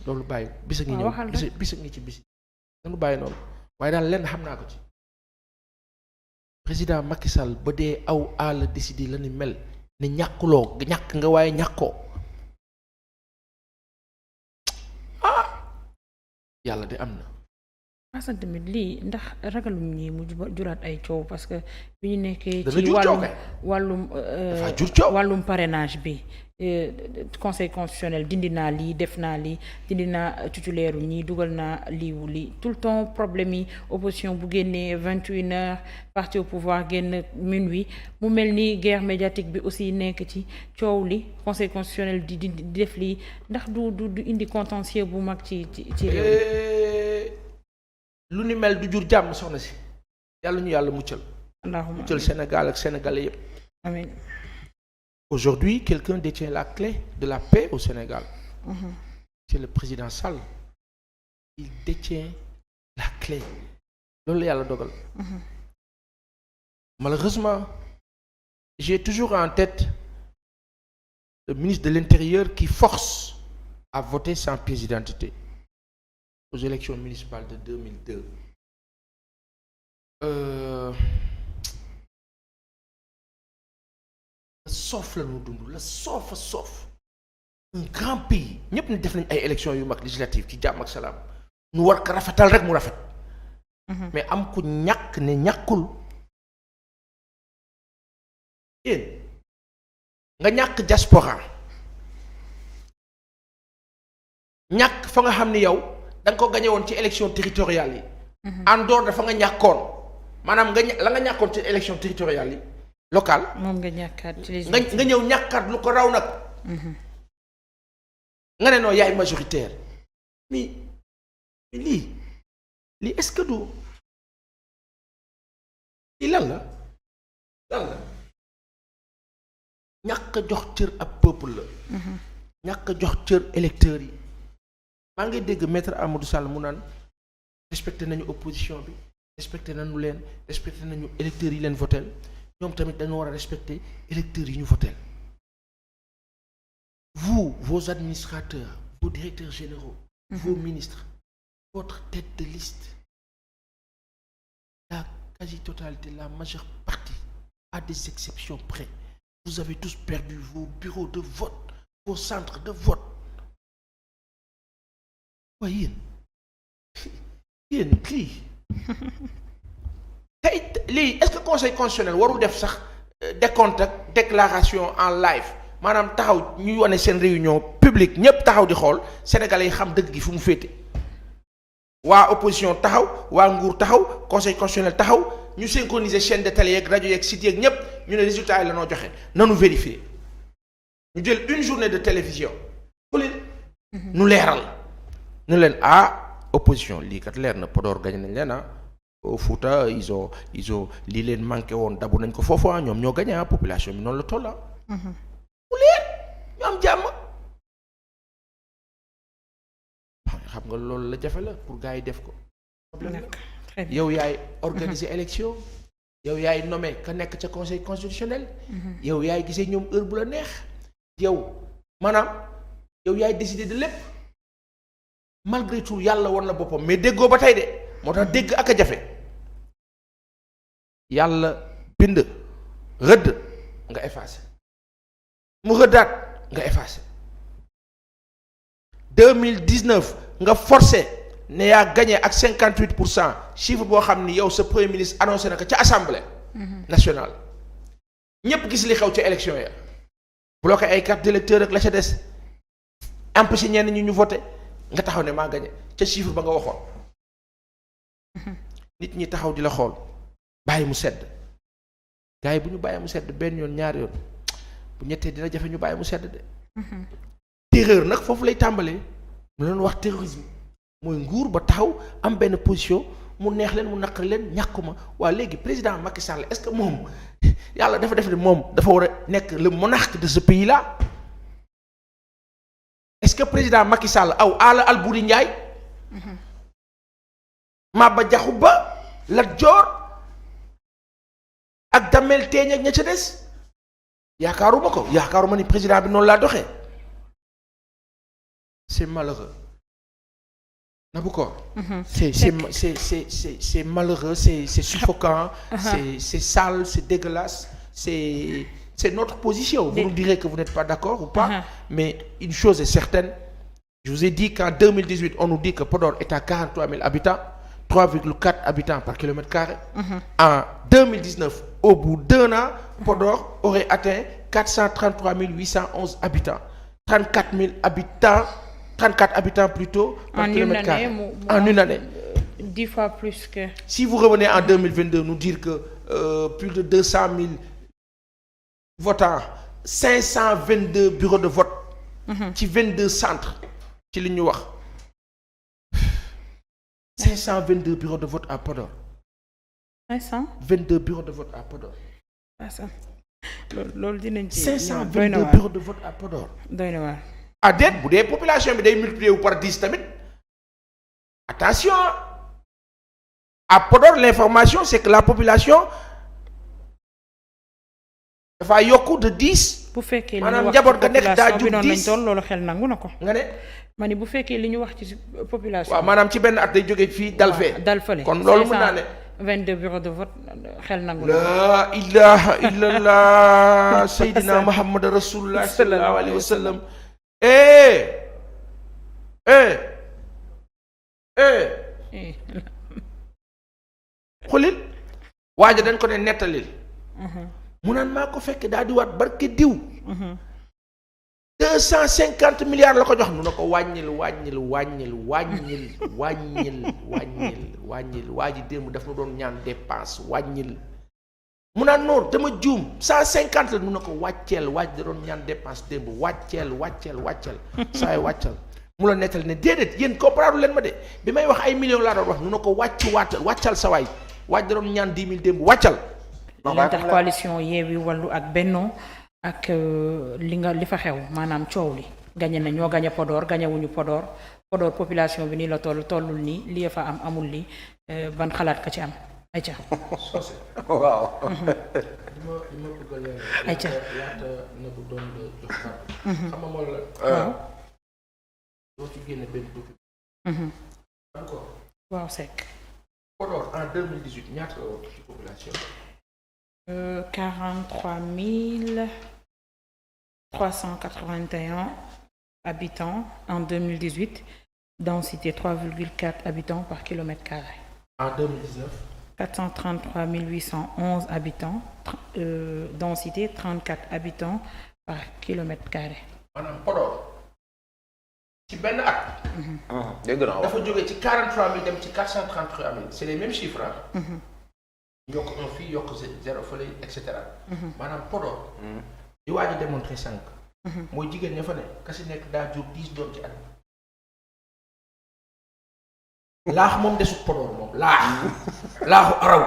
loolu bàyyi bisa ngi ñëw bisa ngi ci bisi dañu bàyyi noonu waaye daal lenn xam naa ko ci président Macky Sall ba dee aw àll décidé la ni mel ni ñàkkuloo ñàkk nga waaye ñàkkoo yàlla de am na. Assane tamit lii ndax ragalum ñi mu juraat ay coow parce que bi ñu nekkee dana ci jur coow kay. dafa jur coow. wàllum parrainage bi conseil constitutionnel dindi naa lii def naa lii dindi naa titulaire ñii dugal naa liiwu lii tout le temps problème yi opposition bu génnee 21h parti au pouvoir génn minuit mu mel ni guerre médiatique bi aussi nekk ci coow li conseil constitutionnel di def lii ndax du indi contentieux bu mag ci réew lu ni mel du jur jàmm soxna si yàlla ñu yàlla muccal. allahumma muccal Sénégal ak Sénégalais yépp. amiin. Aujourd'hui, quelqu'un détient la clé de la paix au Sénégal. C'est le président Sall. Il détient la clé. loolu la yàlla dogal. Malheureusement, j'ai toujours en tête le ministre de l'Intérieur qui force à voter sans pièce d'identité aux élections municipales de 2002. La soof la ñu dund la soof a soof un grand pays ñëpp ne def nañ ay élections yu mag législatives ci jàmm ak salaam ñu war ko rafetal rek mu rafet. mais am ku ñàkk ne ñàkkul. yéen nga ñàkk diaspora ñàkk fa nga xam ni yow da nga ko gañe woon ci élection territoriales yi. en dehors dafa nga ñàkkoon maanaam la nga ñàkkoon ci élection territoriales yi local. moom nga ñàkkaat ci les nga ñëw ñàkkaat lu ko raw nag. nga ne noo yaay majoritaire mais lii est-ce que du lii lan la ñàkk a jox cër ab peuple la. ñàkk a jox cër électeurs yi. maa ngi dégg maître Amadou Sall mu naan respecté nañu opposition bi respecté nañu leen respecté nañu électeurs yi leen votel ñoom tamit dañu war a respecter électeurs yi ñu votel. vous vos administrateurs vos directeurs généraux. vos ministres votre tête de liste la quasi-totalité la majeure partie à des exceptions près vous avez tous perdu vos bureaux de vote vos centres de vote. waaye yéen lii tey lii est-ce que conseil constitutionnel warul def sax décompte ak déclaration en live maanaam taxaw ñuy wane seen réunion publique ñépp taxaw di xool sénégalais yi xam dëgg gi fu mu féete. waa opposition taxaw waa nguur taxaw conseil constitutionnel taxaw ñu synchroniser chaîne de télé yeeg rajo yeeg site yeeg ñépp ñu ne résultat yi la noo joxe nanu vérifier ñu jël une journée de télévision fu leen nu leeral ñu leen opposition lii kat leer na Podor gañ nañ leen au Fouta ils ont lii leen manqué woon dabu nañ ko foofu ñoom ñoo gañ population bi noonu la toll mu leer ñu am jàmm. xam nga loolu la jafe la pour gars yi def ko. yow yaay organiser élection yow yaay nommé ka nekk ca conseil constitutionnel. yow yaay gisee ñoom heure bu la neex. yow maanaam yow yaay décider de lépp. malgré tout yàlla won la boppam mais déggoo ba tey de moo tax dégg ak a jafe yàlla bind rëdd nga effacé mu rëddaat nga effacé 2019 nga forcé ne yaa gagné ak 58% chiffre boo xam ni yow sa premier ministre annoncé na ko ca assemblée nationale ñépp gis li xew ca élection ya bloqué ay carte d'électeur ak la ca des empêché ñenn ñu voté nga taxaw ne maa gañe ca chiffre ba nga waxoon nit ñi taxaw di la xool bàyyi mu sedd gars yi bu ñu bàyyi mu sedd benn yoon ñaari yoon bu ñettee dina jafe ñu bàyyi mu sedd de. terreur nag foofu lay tàmbalee mu leen wax terrorisme mooy nguur ba taxaw am benn position mu neex leen mu naqari leen ñàkkuma waa léegi président Macky Sall est-ce que moom yàlla dafa def ne moom dafa war a nekk le monarque de ce pays là. Est-ce que président Macky Sall aw Alla Albouri Ndiaye Maba Diakhou Ba Lat Dior ak Damel Teeñ ak ña ca des yaakaaruma ni président bi noonu laa doxee c'est malheureux Naboucor c'est malheureux c'est suffocant c'est sale c'est dégueulasse c'est notre position. Vous nous direz que vous n'êtes pas d'accord ou pas, mais une chose est certaine, Je vous ai dit qu'en 2018 on nous dit que Podor est à 43 000 habitants 3,4 habitants par kilomètre carré. En 2019 au bout d'un an Podor aurait atteint 433 811 habitants 34 habitants plutôt par kilomètre carré en une année. 10 fois plus que. Si vous revenez en 2022 nous dire que plus de 200 000 votants 522 bureaux de vote. ci 22 centres ci li ñu wax 522 bureaux de vote à Podor. 522 bureaux de vote à Podor. loolu dinañ ci. 522 bureaux de vote à Podor. doy na waar. ah déet bu dee population bi day multiplier wu par 10 tamit attention à Podor l'information c'est que la population dafa yokku de 10. bu fekkee li maanaam ñu wax njaboot ga nekk daa jur 10 noonu lañ toll loolu xel nangu na ko. nga ne. ma ni bu fekkee li ñu wax ci population. waaw maanaam ci benn at day jóge fii dal fee. dal fële kon loolu mën naa ne. 22 bureaux de vote xel nangu na. la ilaha illallah Seydina Muhammad rasulullah sallallahu alayhi wa sallam. xulil waaja dañ ko ne nettalil. mu naan maa ko fekk daal di waat barke diw. 250 milliards la ko jox nu na ko wàññil waa ji démb daf na doon ñaan dépense wàññil mu naan noonu dama juum 150 la nu na ko wàcceel waa ji da doon ñaan dépense démb wàcceel saay wàccal mu la nettal ne déedéet yéen comprendre leen ma de bi may wax ay millions laa doon wax nu na ko wàccal sa waay waa ji da doon ñaan 10 000 démb wàccal. l'intercoalition Yewwi Wallu ak Benno ak li fa xew maanaam coow li gañe na ñoo gañe Podor gañewuñu Podor population bi nii la tollul nii li fa am amul li ban xalaat ka ci am ayca. waaw. li ma bëgg a leeral. ayca laata na bu doon jox kàddu. xam nga moom la. waaw. doo ci génne benn document. encore. waaw Seck. Podor en 2018 ñaata la woon ci population. 43 381 habitants en 2018, densité 3,4 habitants par kilomètre carré. En 2019 433 811 habitants, densité 34 habitants par kilomètre carré. maanaam Podor ci benn at. dégg naa dafa jógee ci 43 000 dem ci 433 000 c'est les mêmes chiffres ah. yokk un fii yokk zéro fële et cetera. maanaam Podor. di waaj a démontrer sànq. mooy jigéen ña fa ne kasi nekk daa jur 10 doom ci at. laax moom desut Podor moom laaxu araw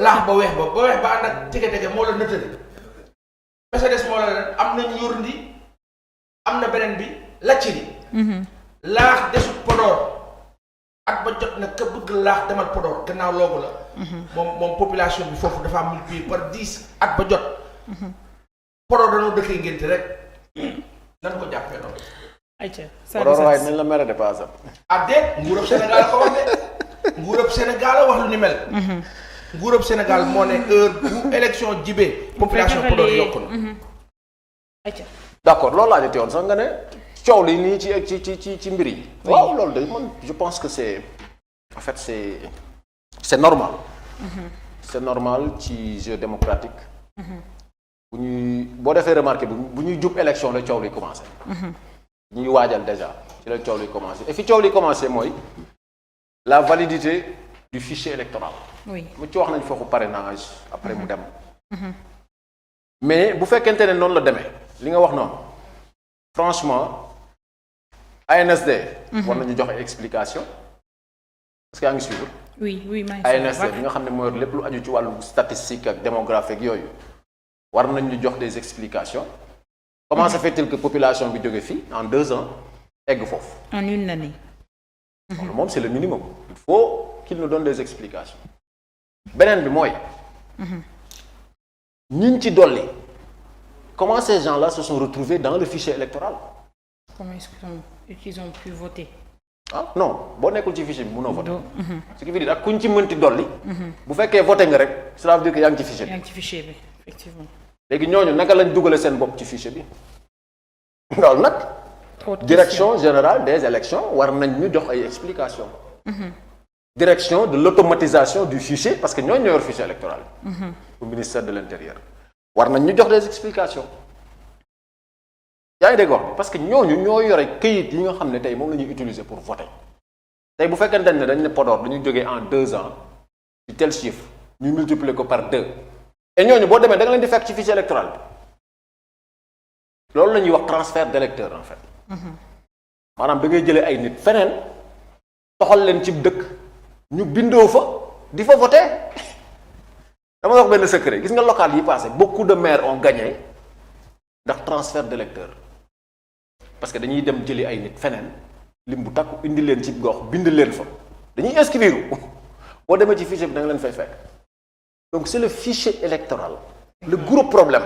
laax ba weex ba ànd ak tege moo la nëtëri. parce que des moo la am na ñurndi am na beneen bi lacciri. laax desut Podor. at ba jot nag ka bëgg laax demal Podor gannaaw loogu la. moom population bi foofu dafa multiplié par 10 at ba jot. Podor dañoo dëkkee ngénte rek nan ko jàppee noonu. ayca Podor waaye nañ la mere de paasam. ah déet nguurab Sénégal ko wax de nguurab Sénégal a wax lu ni mel. nguurab Sénégal moo ne heure bu élection jibee population Podor yokku na. ayca d'accord loolu laa jotee woon sax nga ne coow li nii ci mbir yi. waaw loolu de man je pense que c'est en fait c'est normal. C'est normal ci jeu démocratique. bu ñuy boo defee remarqué bu ñuy jub élection la coow li commencé. ñuy waajal déjà ci la coow li commencé et fi coow li commencé mooy la validité du fichier électoral. oui mu ci wax nañ foofu parrainage après mu dem. mais bu fekkente ne noonu la demee li nga wax noonu franchement ANSD. war nañu joxe explication parce que yaa ngi suivre. oui maa ngi ANSD bi nga xam ne mooy lépp lu aju ci wàllu statistique ak démographique yooyu war nañ ñu jox des explications. comment se fait-il que population bi jóge fii en 2 ans egg foofu. en une année. loolu moom c'est le minimum. il faut qu'il nous donne des explications. beneen bi mooy. ñiñ ci dolli. comment ces gens-là se sont retrouvés dans le fichier électoral. comment est-ce qu'ils ont pu voter. ah non boo nekkul ci fichier bi mënoo voter. ce qui veut dire ak kuñ ci mënti dolli. bu fekkee voté nga rek cela veut dire que yaa ngi ci fichier bi. yaa ngi ci fichier bi effectivement. léegi ñooñu naka lañ dugale seen bopp ci fichier bi loolu nag direction générale des élections war nañ ñu jox ay explications. Direction de l'automatisation du fichier parce que ñooñu ñoo yor fichier électoral. au ministère de l'intérieur. war nañ ñu jox des explications. yaa ngi dégg wax bi parce que ñooñu ñoo yore këyit yi nga xam ne tey moom la ñuy utiliser pour voter tey bu fekkente ne dañ ne Podor dañu jógee en 2 ans ci tel chiffre ñu multiplier ko par 2 et ñooñu boo demee da nga leen di fekk ci fichier électoral bi loolu la ñuy wax transfert d'électeurs en fait. maanaam da ngay jëlee ay nit feneen toxal leen ci dëkk ñu bindoo fa di fa voter dama wax benn secret gis nga local yi passé beaucoup de maires ont gagné ndax transfert d'électeurs parce que dañuy dem jëli ay nit feneen lim bu takku indi leen ci gox bind leen fa dañuy inscrire boo demee ci fichier bi da nga leen fay fekk donc c'est le fichier électoral le gros problème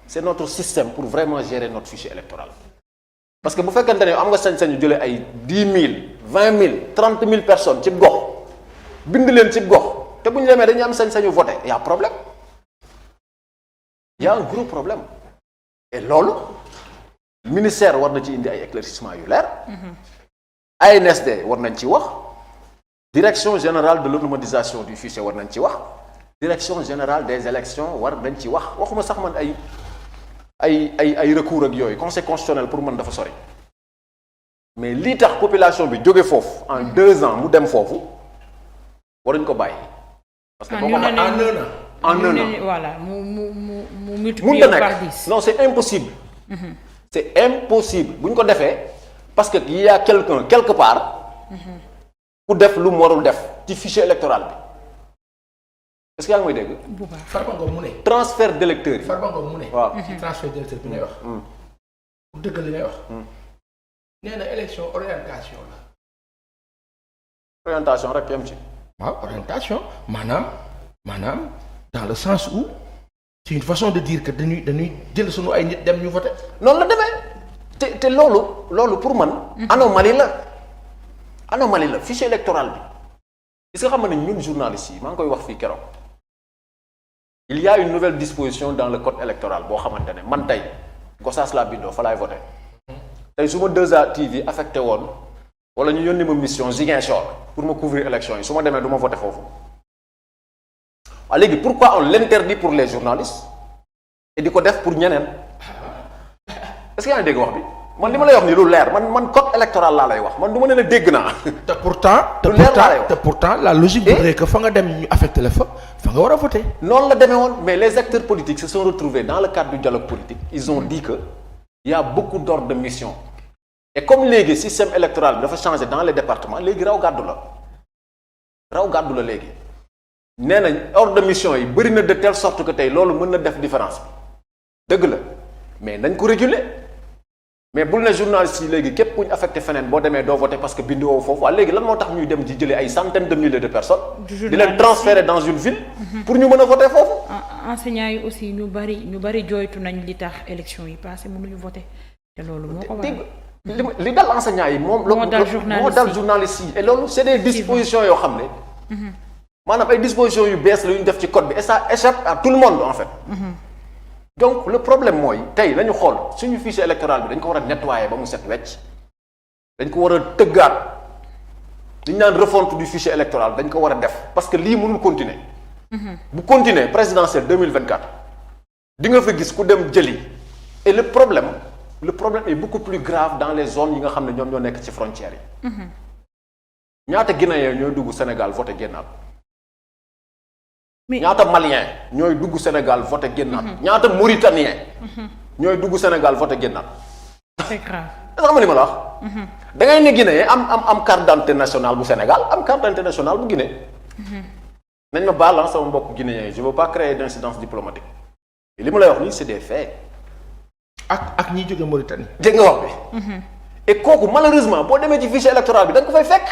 c'est notre système pour vraiment gérer notre fichier électoral parce que bu fekkente ne am nga sañ-sañu jëlee ay 10 000 20 000 30 000 personnes ci gox bind leen ci gox te bu ñu demee dañuy am sañ-sañu voter y a problème y a un gros problème et loolu ministère war na ci indi ay éclaircissement yu leer. ANSD war nañ ci wax. direction générale de l'automatisation du fichier war nañ ci wax. direction générale des élections war nañ ci wax waxuma sax man ay recours ak yooyu conseil constitutionnel pour man dafa sori. mais lii tax population bi jóge foofu en 2 ans mu dem foofu waruñ ko bàyyi. parce que boo ko en 1 an. en 1 an voilà mu multiplier par 10. non c'est impossible. C'est impossible bu ñu ko defee parce que il y a quelqu'un quelque part ku def lu mu warul def ci fichier électoral bi est-ce que yaa ngi may dégg. bu baax Farba Ngom mu ne. transfert d'électeurs yi. Farba Ngom mu ne. waaw ci transfert d'électeurs bi ngay wax. pour dëggal li ngay wax. nee na élection orientation la. orientation rek yam ci. waaw orientation maanaam dans le sens où. c'est une façon de dire que dañuy jël sunu ay nit dem ñu voter. noonu la demee te loolu pour man. anomalie la fichier électoral bi. est-ce que xam nga ne ñun journalistes yi maa ngi koy wax fii keroog. il y a une nouvelle disposition dans le code électoral boo xamante ne man tey Gossas laa bindoo fa laay voter. tey su ma 2A TV affecté woon wala ñu yónni ma mission Ziguinchor pour ma couvrir élection yi su ma demee du ma voter foofu. waaw léegi pourquoi on l'interdit pour les journalistes et di ko def pour ñeneen est-ce que yaa ngi dégg wax bi man li ma lay wax ni lu leer man code électoral laa lay wax man du ma ne la dégg naa. te pourtant la logique voudrait que fa nga dem ñu affecté la fa nga war a voter. noonu la demee woon mais les acteurs politiques se sont retrouvés dans le cadre du dialogue politique ils ont dit que il y a beaucoup d'ordres de mission et comme léegi système électoral bi dafa changer dans les départements léegi raw gàddu la léegi. nee nañ ordre de mission yi bëri na de telle sorte que tey loolu mën na def différence bi dëgg la mais nañ ko réguler mais bul ne journaliste yi léegi képp ku ñu affecté feneen boo demee doo voter parce que bindu woo foofu waaye léegi lan moo tax ñuy dem di jëlee ay centaines de milliers de personnes. di leen transférer dans une ville. pour ñu mën a voter foofu. enseignants yi aussi ñu bari jooytu nañ li tax élection yi passé mënuñu voter te loolu moo ko waral. li dal enseignants yi moom. moo dal journalistes yi et loolu c'est des dispositions yoo xam ne. maanaam ay dispositions yu bees la yu ñu def ci code bi et ça échappe à tout le monde en fait. donc le problème mooy tey nañu xool suñu fichier électoral bi dañ ko war a nettoyer ba mu set wecc dañ ko war a tëggaat li ñu naan refonte du fichier électoral dañ ko war a def parce que lii mënul continuer. bu continuer présidentielle 2024 di nga fa gis ku dem jëli et le problème est beaucoup plus grave dans les zones yi nga xam ne ñoom ñoo nekk ci frontières yi. ñaata Guinéens ñooy dugg Sénégal voté génnaat. ñaata malien ñooy dugg Sénégal voté génnaat. ñaata mauritanien ñooy dugg Sénégal voté génnaat. c'est grave. est-ce que xam nga li ma la wax. da ngay ne Guinée am carte d'identité nationale bu Sénégal am carte d'identité nationale bu Guinée. nañ ma baal sama mbokk guinéen je veux pas créer d'incidence diplomatique. li ma lay wax nii c'est des faits. ak ñiy jóge Mauritanie. dégg nga wax bi. et kooku malheureusement boo demee ci fichier électoral bi da nga ko fay fekk.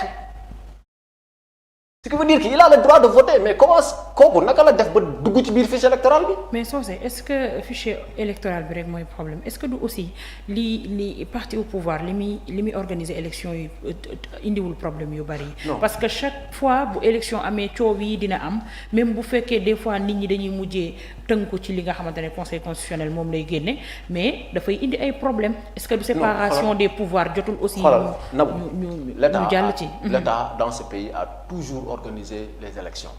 ce qui veut dire qu'il a le droit de voter mais comment kooku naka la def ba dugg ci biir fichier électoral bi. mais Socé est-ce que fichier électoral bi rek mooy problème est-ce que du aussi li parti au pouvoir li muy organiser élection yi indiwul problème yu bari. parce que chaque fois bu élection amee coow yi dina am même bu fekkee des fois nit ñi dañuy mujjee tënku ci li nga xamante ne conseil constitutionnel moom lay génne mais dafay indi ay problème est-ce que du séparation des pouvoirs jotul aussi. ñu jàll ci. L'État dans ce pays a toujours organisé les élections.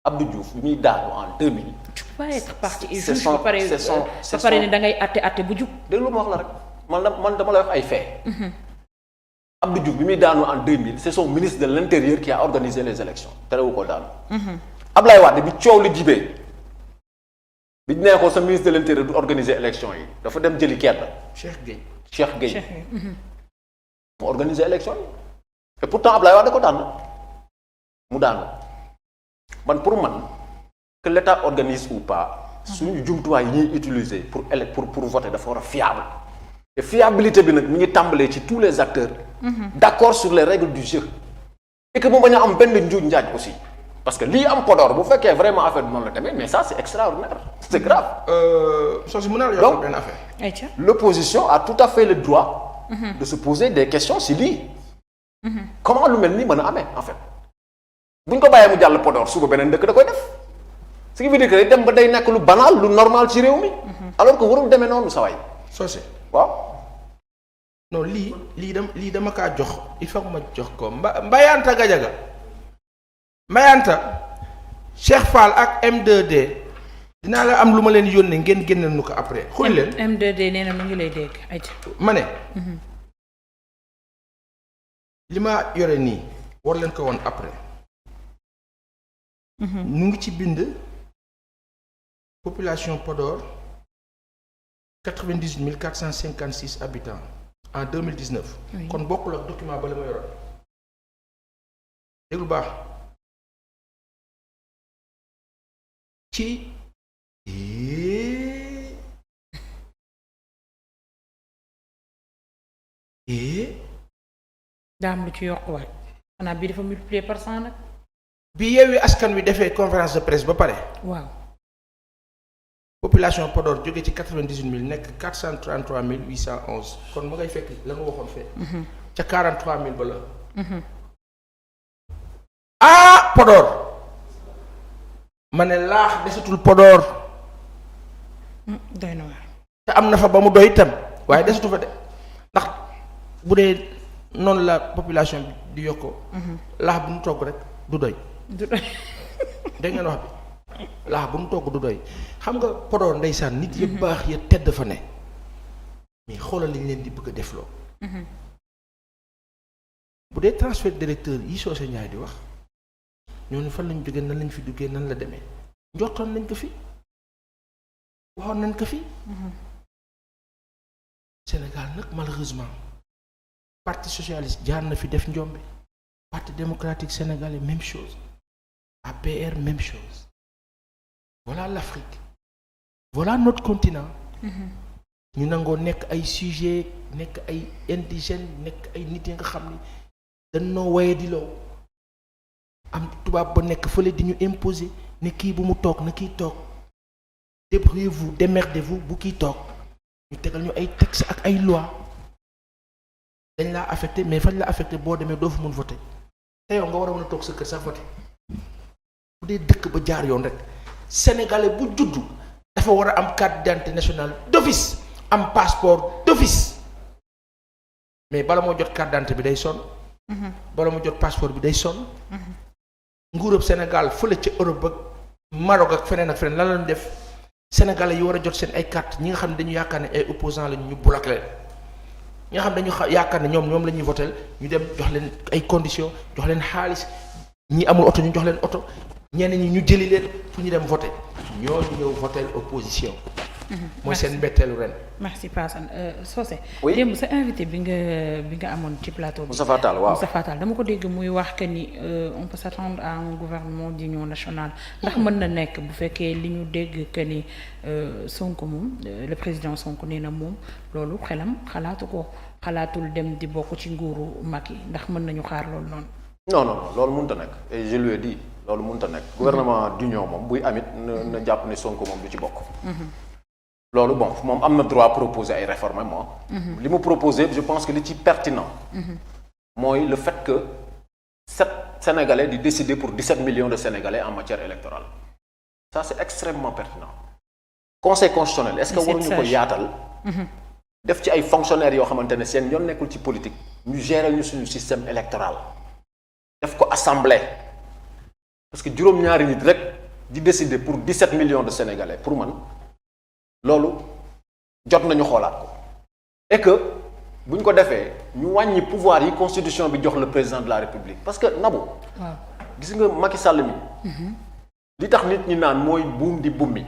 Abdou Diouf bi muy daanu en 2000. tu peux pas être parti et juge ba pare ne da ngay atte bu jub. déglu ma wax la rek man dama lay wax ay faits. Abdou Diouf bi muy daanu en 2000 c'est son ministre de l'intérieur qui a organisé les élections terewu ko daanu. Ablaye Wade bi coow li jibee bi nee ko sa ministre de l'intérieur du organiser élection yi dafa dem jëli kenn. Cheikh Gueye. mu organiser élection yi. et pourtant Ablaye Wade da ko tànn mu daanu man pour man que l'État organise ou pas suñu jumtuwaay yi ñuy utiliser pour voter dafa war a fiable et fiabilité bi nag mi ngi tàmbalee ci tous les acteurs d'accord sur les règles du jeu et que mu bañ a am benn njuuj njaaj aussi parce que lii am Podor bu fekkee vraiment affaire bi noonu la demee mais ça c'est extraordinaire c'est grave. soo si mën naa la yokk benn affaire. L'opposition a tout à fait le droit de se poser des questions si lii comment lu mel nii mën a amee en fait bu ñu ko bàyyee mu jàll Podor suba beneen dëkk da koy def ce qui veut dire que day dem ba day nekk lu banal lu normal ci réew mi alors que warul demee noonu sa waay. Socé waaw. non lii dama kaa jox il faut que ma jox ko Mbayanta Gadiaga Mbayanta Cheikh Fall ak M2D dinaa la am lu ma leen yónnee ngeen génneel nu ko après. xool leen M2D nee na mu ngi lay dégg ayca. ma ne. li ma yore nii war leen ko woon après. ñu ngi ci bind population Podor 98 456 habitants en 2019. Oui. kon bokkul ak document ba la ma yoroon déglu baax ci daa am lu ci yokkuwaat xanaa bii dafa multiplier par 100 nag. bi Yewwi Askan Wi defee conférence de presse ba pare. waaw. population Podor jóge ci 98 000 nekk 433 811 kon ma ngay fekk la nga waxoon fee. ca 43 000 ba la. ah Podor. ma ne laax desatul Podor. doy na waar. te am na fa ba mu doy itam waaye desatu fa de ndax bu dee noonu la population bi di yokkoo. laax bu mu togg rek du doy. dégg ngeen wax bi laax bu mu togg du doy xam nga Podor ndeysaan nit yëpp baax ya tedd fa ne mais xoolal liñ leen di bëgg a defloo. bu dee transfert d'électeurs yi Socé Ndiaye di wax ñooñu fan lañ jógee nan lañ fi duggee nan la demee njortoon nañ ko fi waxoon nañ ko fi. Sénégal nag malheureusement parti socialiste jaar na fi def njombe parti démocratique sénégalais même chose APR même chose voilà l'Afrique voilà notre continent. ñu nangoo nekk ay sujet nekk ay indigènes nekk ay nit yi nga xam ni dañ noo waye di loo am tubaab ba nekk fële di ñu imposer ne kii bu mu toog na kii toog débrouillez-vous démerdez-vous bu kii toog ñu tegal ñu ay textes ak ay lois dañ laa affecté mais fañ la affecté boo demee doo fa mun voter te yow nga war a mën a toog sa kër sax voter bu dee dëkk ba jaar yoon rek sénégalais bu juddu dafa war a am carte d'identité nationale d'office am passeport d'office mais bala moo jot carte d'identité bi day sonn. bala moo jot passeport bi day sonn. nguurub Sénégal fële ca Europe ak Maroc ak feneen lan lañu def sénégalais yi war a jot seen ay carte ñi nga xam ne dañu yaakaar ne ay opposants lañu ñu bloqué leen ñi nga xam ne dañu yaakaar ne ñoom la ñuy voter ñu dem jox leen ay conditions jox leen xaalis ñi amul oto ñu jox leen oto ñenn ñi ñu jëli leen fu ñu dem voter ñooñu ñëw voter opposition. mooy seen mbetteelu ren. merci Passane Socé. oui démb sa invité bi nga amoon ci plateau bi. Moustapha Tall waaw Moustapha Tall dama ko dégg muy wax que ni on peut s'attendre à un gouvernement d'union nationale ndax mën na nekk bu fekkee li ñu dégg que ni Sonko moom le président Sonko nee na moom loolu xelam xalaatul dem di bokk ci nguuru Macky ndax mën nañu xaar loolu noonu. non loolu mënut a nekk et je lui ai dit loolu mënut a nekk. gouvernement d'union moom buy amit na jàpp ne Sonko moom du ci bokk. loolu bon moom am na droit proposer ay réformes moi. li mu proposer je pense que li ci pertinent. mooy le fait que 7 Sénégalais di décider pour 17 millions de Sénégalais en matière électorale ça c'est extrêmement pertinent. Conseil constitutionnel est-ce que waruñu ko yaatal. def ci ay fonctionnaires yoo xamante ne seen yoon nekkul ci politique ñu gérer ñu suñu système électoral. def ko assemblée parce que juróom-ñaari nit rek di décider pour 17 millions de Sénégalais pour man loolu jot nañu xoolaat ko et que bu ñu ko defee ñu wàññi pouvoir yi constitution bi jox le président de la République parce que Nabou. gis nga Macky Sall mi. li tax nit ñi naan mooy buum di bummi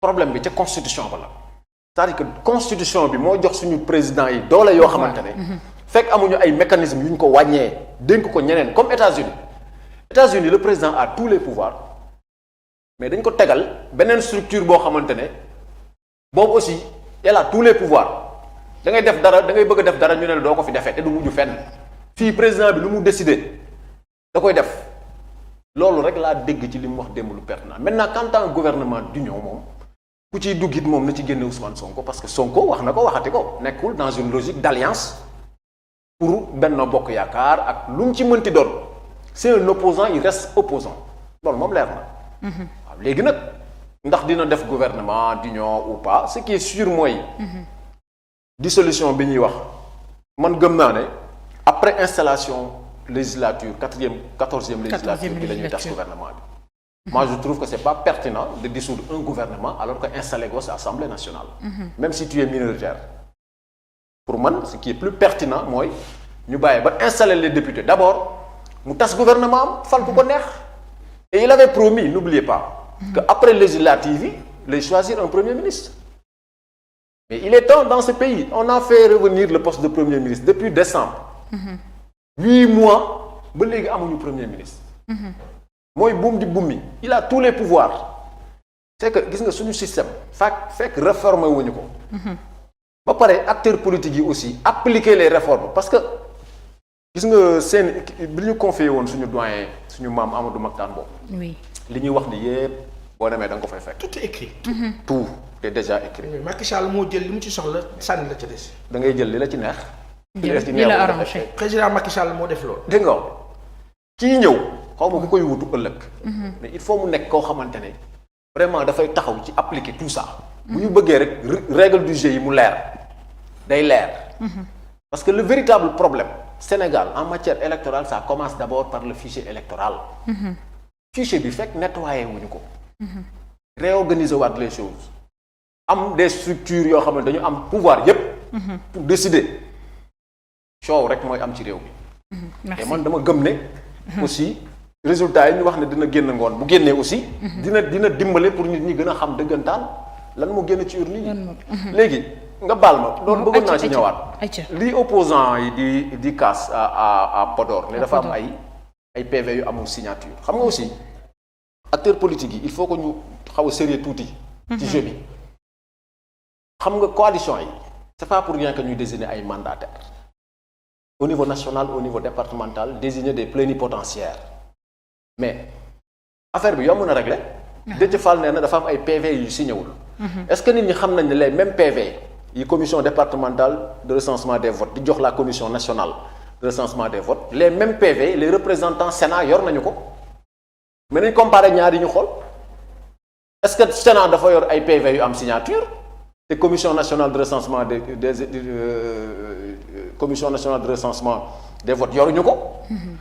problème bi ca constitution ba la c'est-à-dire que constitution bi moo jox suñu président yi doole yoo xamante ne. fekk amuñu ay mécanismes yu ñu ko wàññee dénk ko ñeneen comme États-Unis le président a tous les pouvoirs mais dañ ko tegal beneen structure boo xamante ne boobu aussi elle a tous les pouvoirs da ngay def dara da ngay bëgg a def dara ñu ne la doo ko fi defee te du mujj fenn fii président bi lu mu décider da koy def loolu rek laa dégg ci li mu wax démb lu pertinent maintenant quant à un gouvernement d'union moom ku ciy dugg it moom na ci génne Ousmane Sonko parce que Sonko wax na ko waxati ko nekkul dans une logique d'alliance pour Benno Bokk Yaakaar ak lu mu ci mënti doon c'est un opposant il reste opposant loolu moom leer na. waaw léegi nag ndax dina def gouvernement d'union ou pas ce qui est sûr mooy. dissolution bi ñuy wax man gëm naa ne après installation législature 14e législature bi la ñuy tas gouvernement bi. moi je trouve que c'est pas pertinent de dissoudre un gouvernement alors que installé ko sa Assemblée nationale. Même si tu es minoritaire. pour man ce qui est plus pertinent mooy ñu bàyyi ba installer les députés d'abord mu tas gouvernement am fal ku ko neex et il avait promis n'oubliez pas que après législative yi lay choisir un premier ministre mais il est temps dans ce pays on a fait revenir le poste de premier ministre depuis décembre 8 mois ba léegi amuñu premier ministre mooy buum di bummi il a tous les pouvoirs c'est que gis nga suñu système fekk réformer wuñu ko ba pare acteurs politiques yi aussi appliquer les réformes parce que gis nga seen bi ñu confié woon suñu doyen suñu maam Amadou Mahtar Mbow. oui li ñuy wax ni yépp boo demee da nga ko fay fekk. tout est écrit. tout est déjà écrit. mais Macky Sall moo jël li mu ci soxla sànni la ca des. da ngay jël li la ci neex. li la arrangé président Macky Sall moo def loolu. dégg nga kii ñëw xaw ma ku koy wutu ëllëg. mais il faut mu nekk koo xamante ne vraiment dafay taxaw ci appliquer tout ça. bu ñu bëggee rek règle du jeu yi mu leer day leer. parce que le véritable problème Sénégal en matière électorale ça commence d'abord par le fichier électoral. fichier bi fekk nettoyé wuñu ko. réorganiser waat les choses. am des structures yoo xam ne dañu am pouvoir yépp pour décider. coow rek mooy am ci réew mi. et man dama gëm ne. aussi résultat yi ñu wax ne dina génn ngoon bu génnee aussi. dina dimbale pour nit ñi gën a xam dëggantaan lan moo génn ci urne yi. léegi nga baal ma loolu bëggoon naa ci ñëwaat. li opposant yi di casse à Podor ne dafa am ay PV yu amul signature xam nga aussi acteurs politiques yi il faut que ñu xaw a sérieux tuuti. ci jeu bi xam nga coalition yi c'est pas pour rien que ñuy désigner ay mandataires. au niveau national au niveau départemental désigner des plénipotentiaires mais affaire bi yomb na régler. Déthié Fall nee na dafa am ay PV yu signé wul. est-ce que nit ñi xam nañ ne les mêmes PV yi commission départementale de recensement des votes di jox la commission nationale de recensement des votes les mêmes PV les représentants Sénat yor nañu ko mais nañ comparer ñaar yi ñu xool est-ce que Sénat dafa yor ay PV yu am signature te commission nationale de recensement commission nationale de recensement des votes yoruñu ko.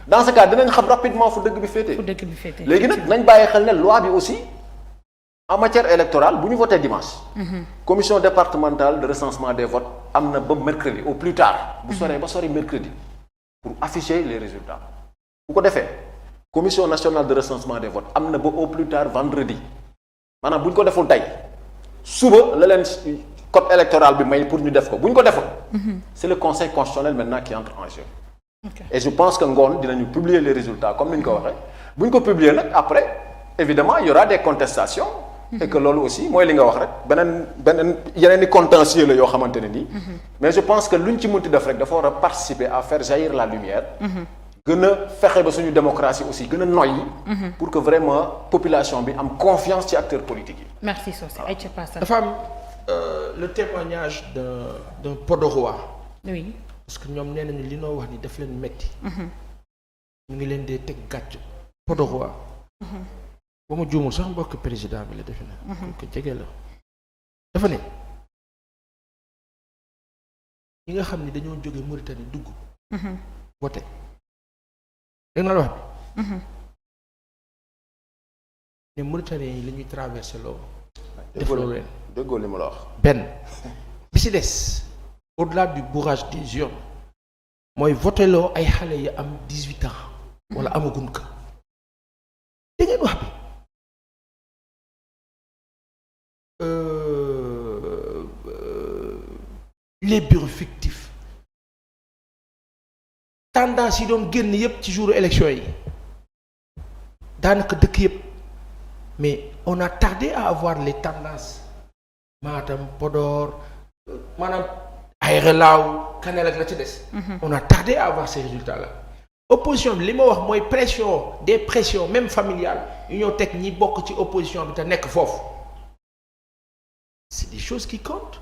dans ce cas dinañ xam rapidement fu dëgg bi féetee. léegi nag nañ bàyyi xel ne loi bi aussi en matière électorale bu ñu voté dimanche. commission départementale de recensement des votes am na ba mercredi au plus tard. bu soree ba sori mercredi pour afficher les résultats. bu ko defee commission nationale de recensement des votes am na ba au plus tard vendredi maanaam bu ñu ko deful tey suba la leen code électoral bi may pour ñu def ko bu ñu ko deful. c'est le conseil constitutionnel maintenant qui entre en jeu. et je pense que ngoon dinañu publier les résultats comme ni ñu ko waxee bu ñu ko publier nag après évidemment il y aura des contestations. et que loolu aussi mooy li nga wax rek beneen yeneen i contentieux la yoo xamante ne nii. mais je pense que luñ ci mënti def rek dafa war a participer à faire jaillir la lumière. gën a fexe ba suñu démocratie aussi gën a noyyi. pour que vraiment population bi am confiance ci acteurs politiques yi. merci Socé ay ca Passa. dafa am le témoignage d'un Podorois. oui. parce que ñoom nee nañu li noo wax ni daf leen metti mu ngi leen dee teg gàcc Podorois. ba ma juumul sax mbokk président bi la defe na ko jege la dafa ne ñi nga xam ni dañoo jóge Mauritanie dugg voté dégg na la wax bi ne Mauritaniens yi la ñuy traversé loolu defaloo leen déggoo li ma la wax benn bi si des au-delà du bourrage des urnes mooy voté loo ay xale yi am 18 ans wala amagun ka dégg ngeen wax bi les bureaux fictifs tendance yi doon génn yépp ci jouru élection yi daanaka dëkk yépp mais on a tardé à avoir les tendances Matam Podor maanaam ay relaaw Kanel ak la ci des on a tardé à avoir ces résultats là opposition bi li ma wax mooy pression des pressions même familiales yu ñoo teg ñi bokk ci opposition bi te nekk foofu c'est des choses qui comptent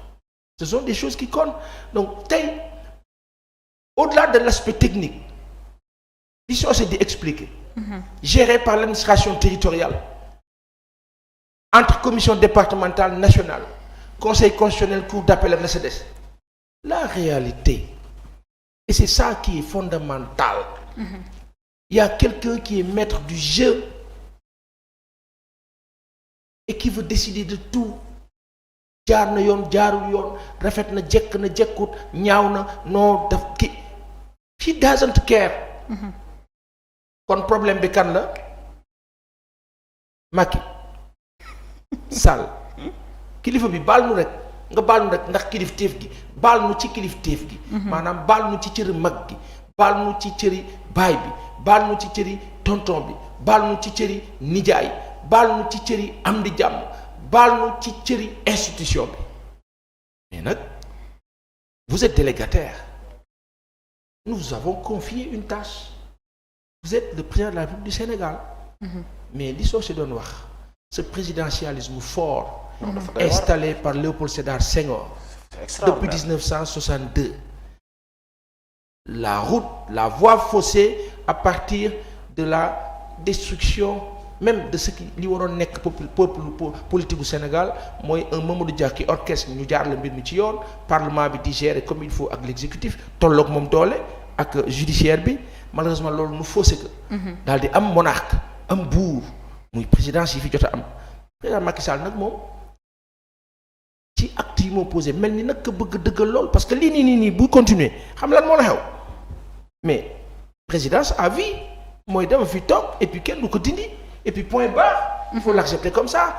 ce sont des choses qui comptent donc tey au-delà de l'aspect technique li Socé di expliquer géré par l'administration territoriale entre commission départementale nationale conseil constitutionnel cour d'appel ak la ca des la réalité et c'est ça qui est fondamental il y a quelqu'un qui est maître du jeu et qui veut décider de tout jaar na yoon jaarul yoon rafet na jekk na jekkut ñaaw na noo daf ki he doesn't care kon problème bi kan la Macky Sall kilifa bi baal nu rek nga baal nu rek ndax kilifteef gi baal nu ci kilifteef gi maanaam baal nu ci cëri mag gi baal nu ci cëri baay bi baal nu ci cëri tonton bi baal nu ci cëri nijaay baal nu ci cëri am di jàmm baal nu ci cëri institution bi mais nag vous êtes délégataire nous vous avons confié une tâche vous êtes le président de la République du Sénégal mais li soo si doon wax ce présidentialisme fort installé par Léopold Sédar Senghor depuis 1962 la voie faussée à partir de la destruction même de ce qui li waroon nekk peuple politique bu Sénégal mooy un Mamadou Dia qui orchestre ñu jaar la mbir mi ci yoon parlement bi di gérer comme il faut ak l'exécutif tolloog moom doole ak judiciaire bi malheureusement loolu nu faussé que daal di am monarque am buur muy présidence yi fi jot a am président Macky Sall nag moom ci acte yi moo posé mel ni nag bëgg dëggal lool parce que lii nii buy continuer xam lan moo la xew mais présidence à vie mooy dama fi toog et puis kenn du ko dindi et puis point barre il faut l'accepter comme ça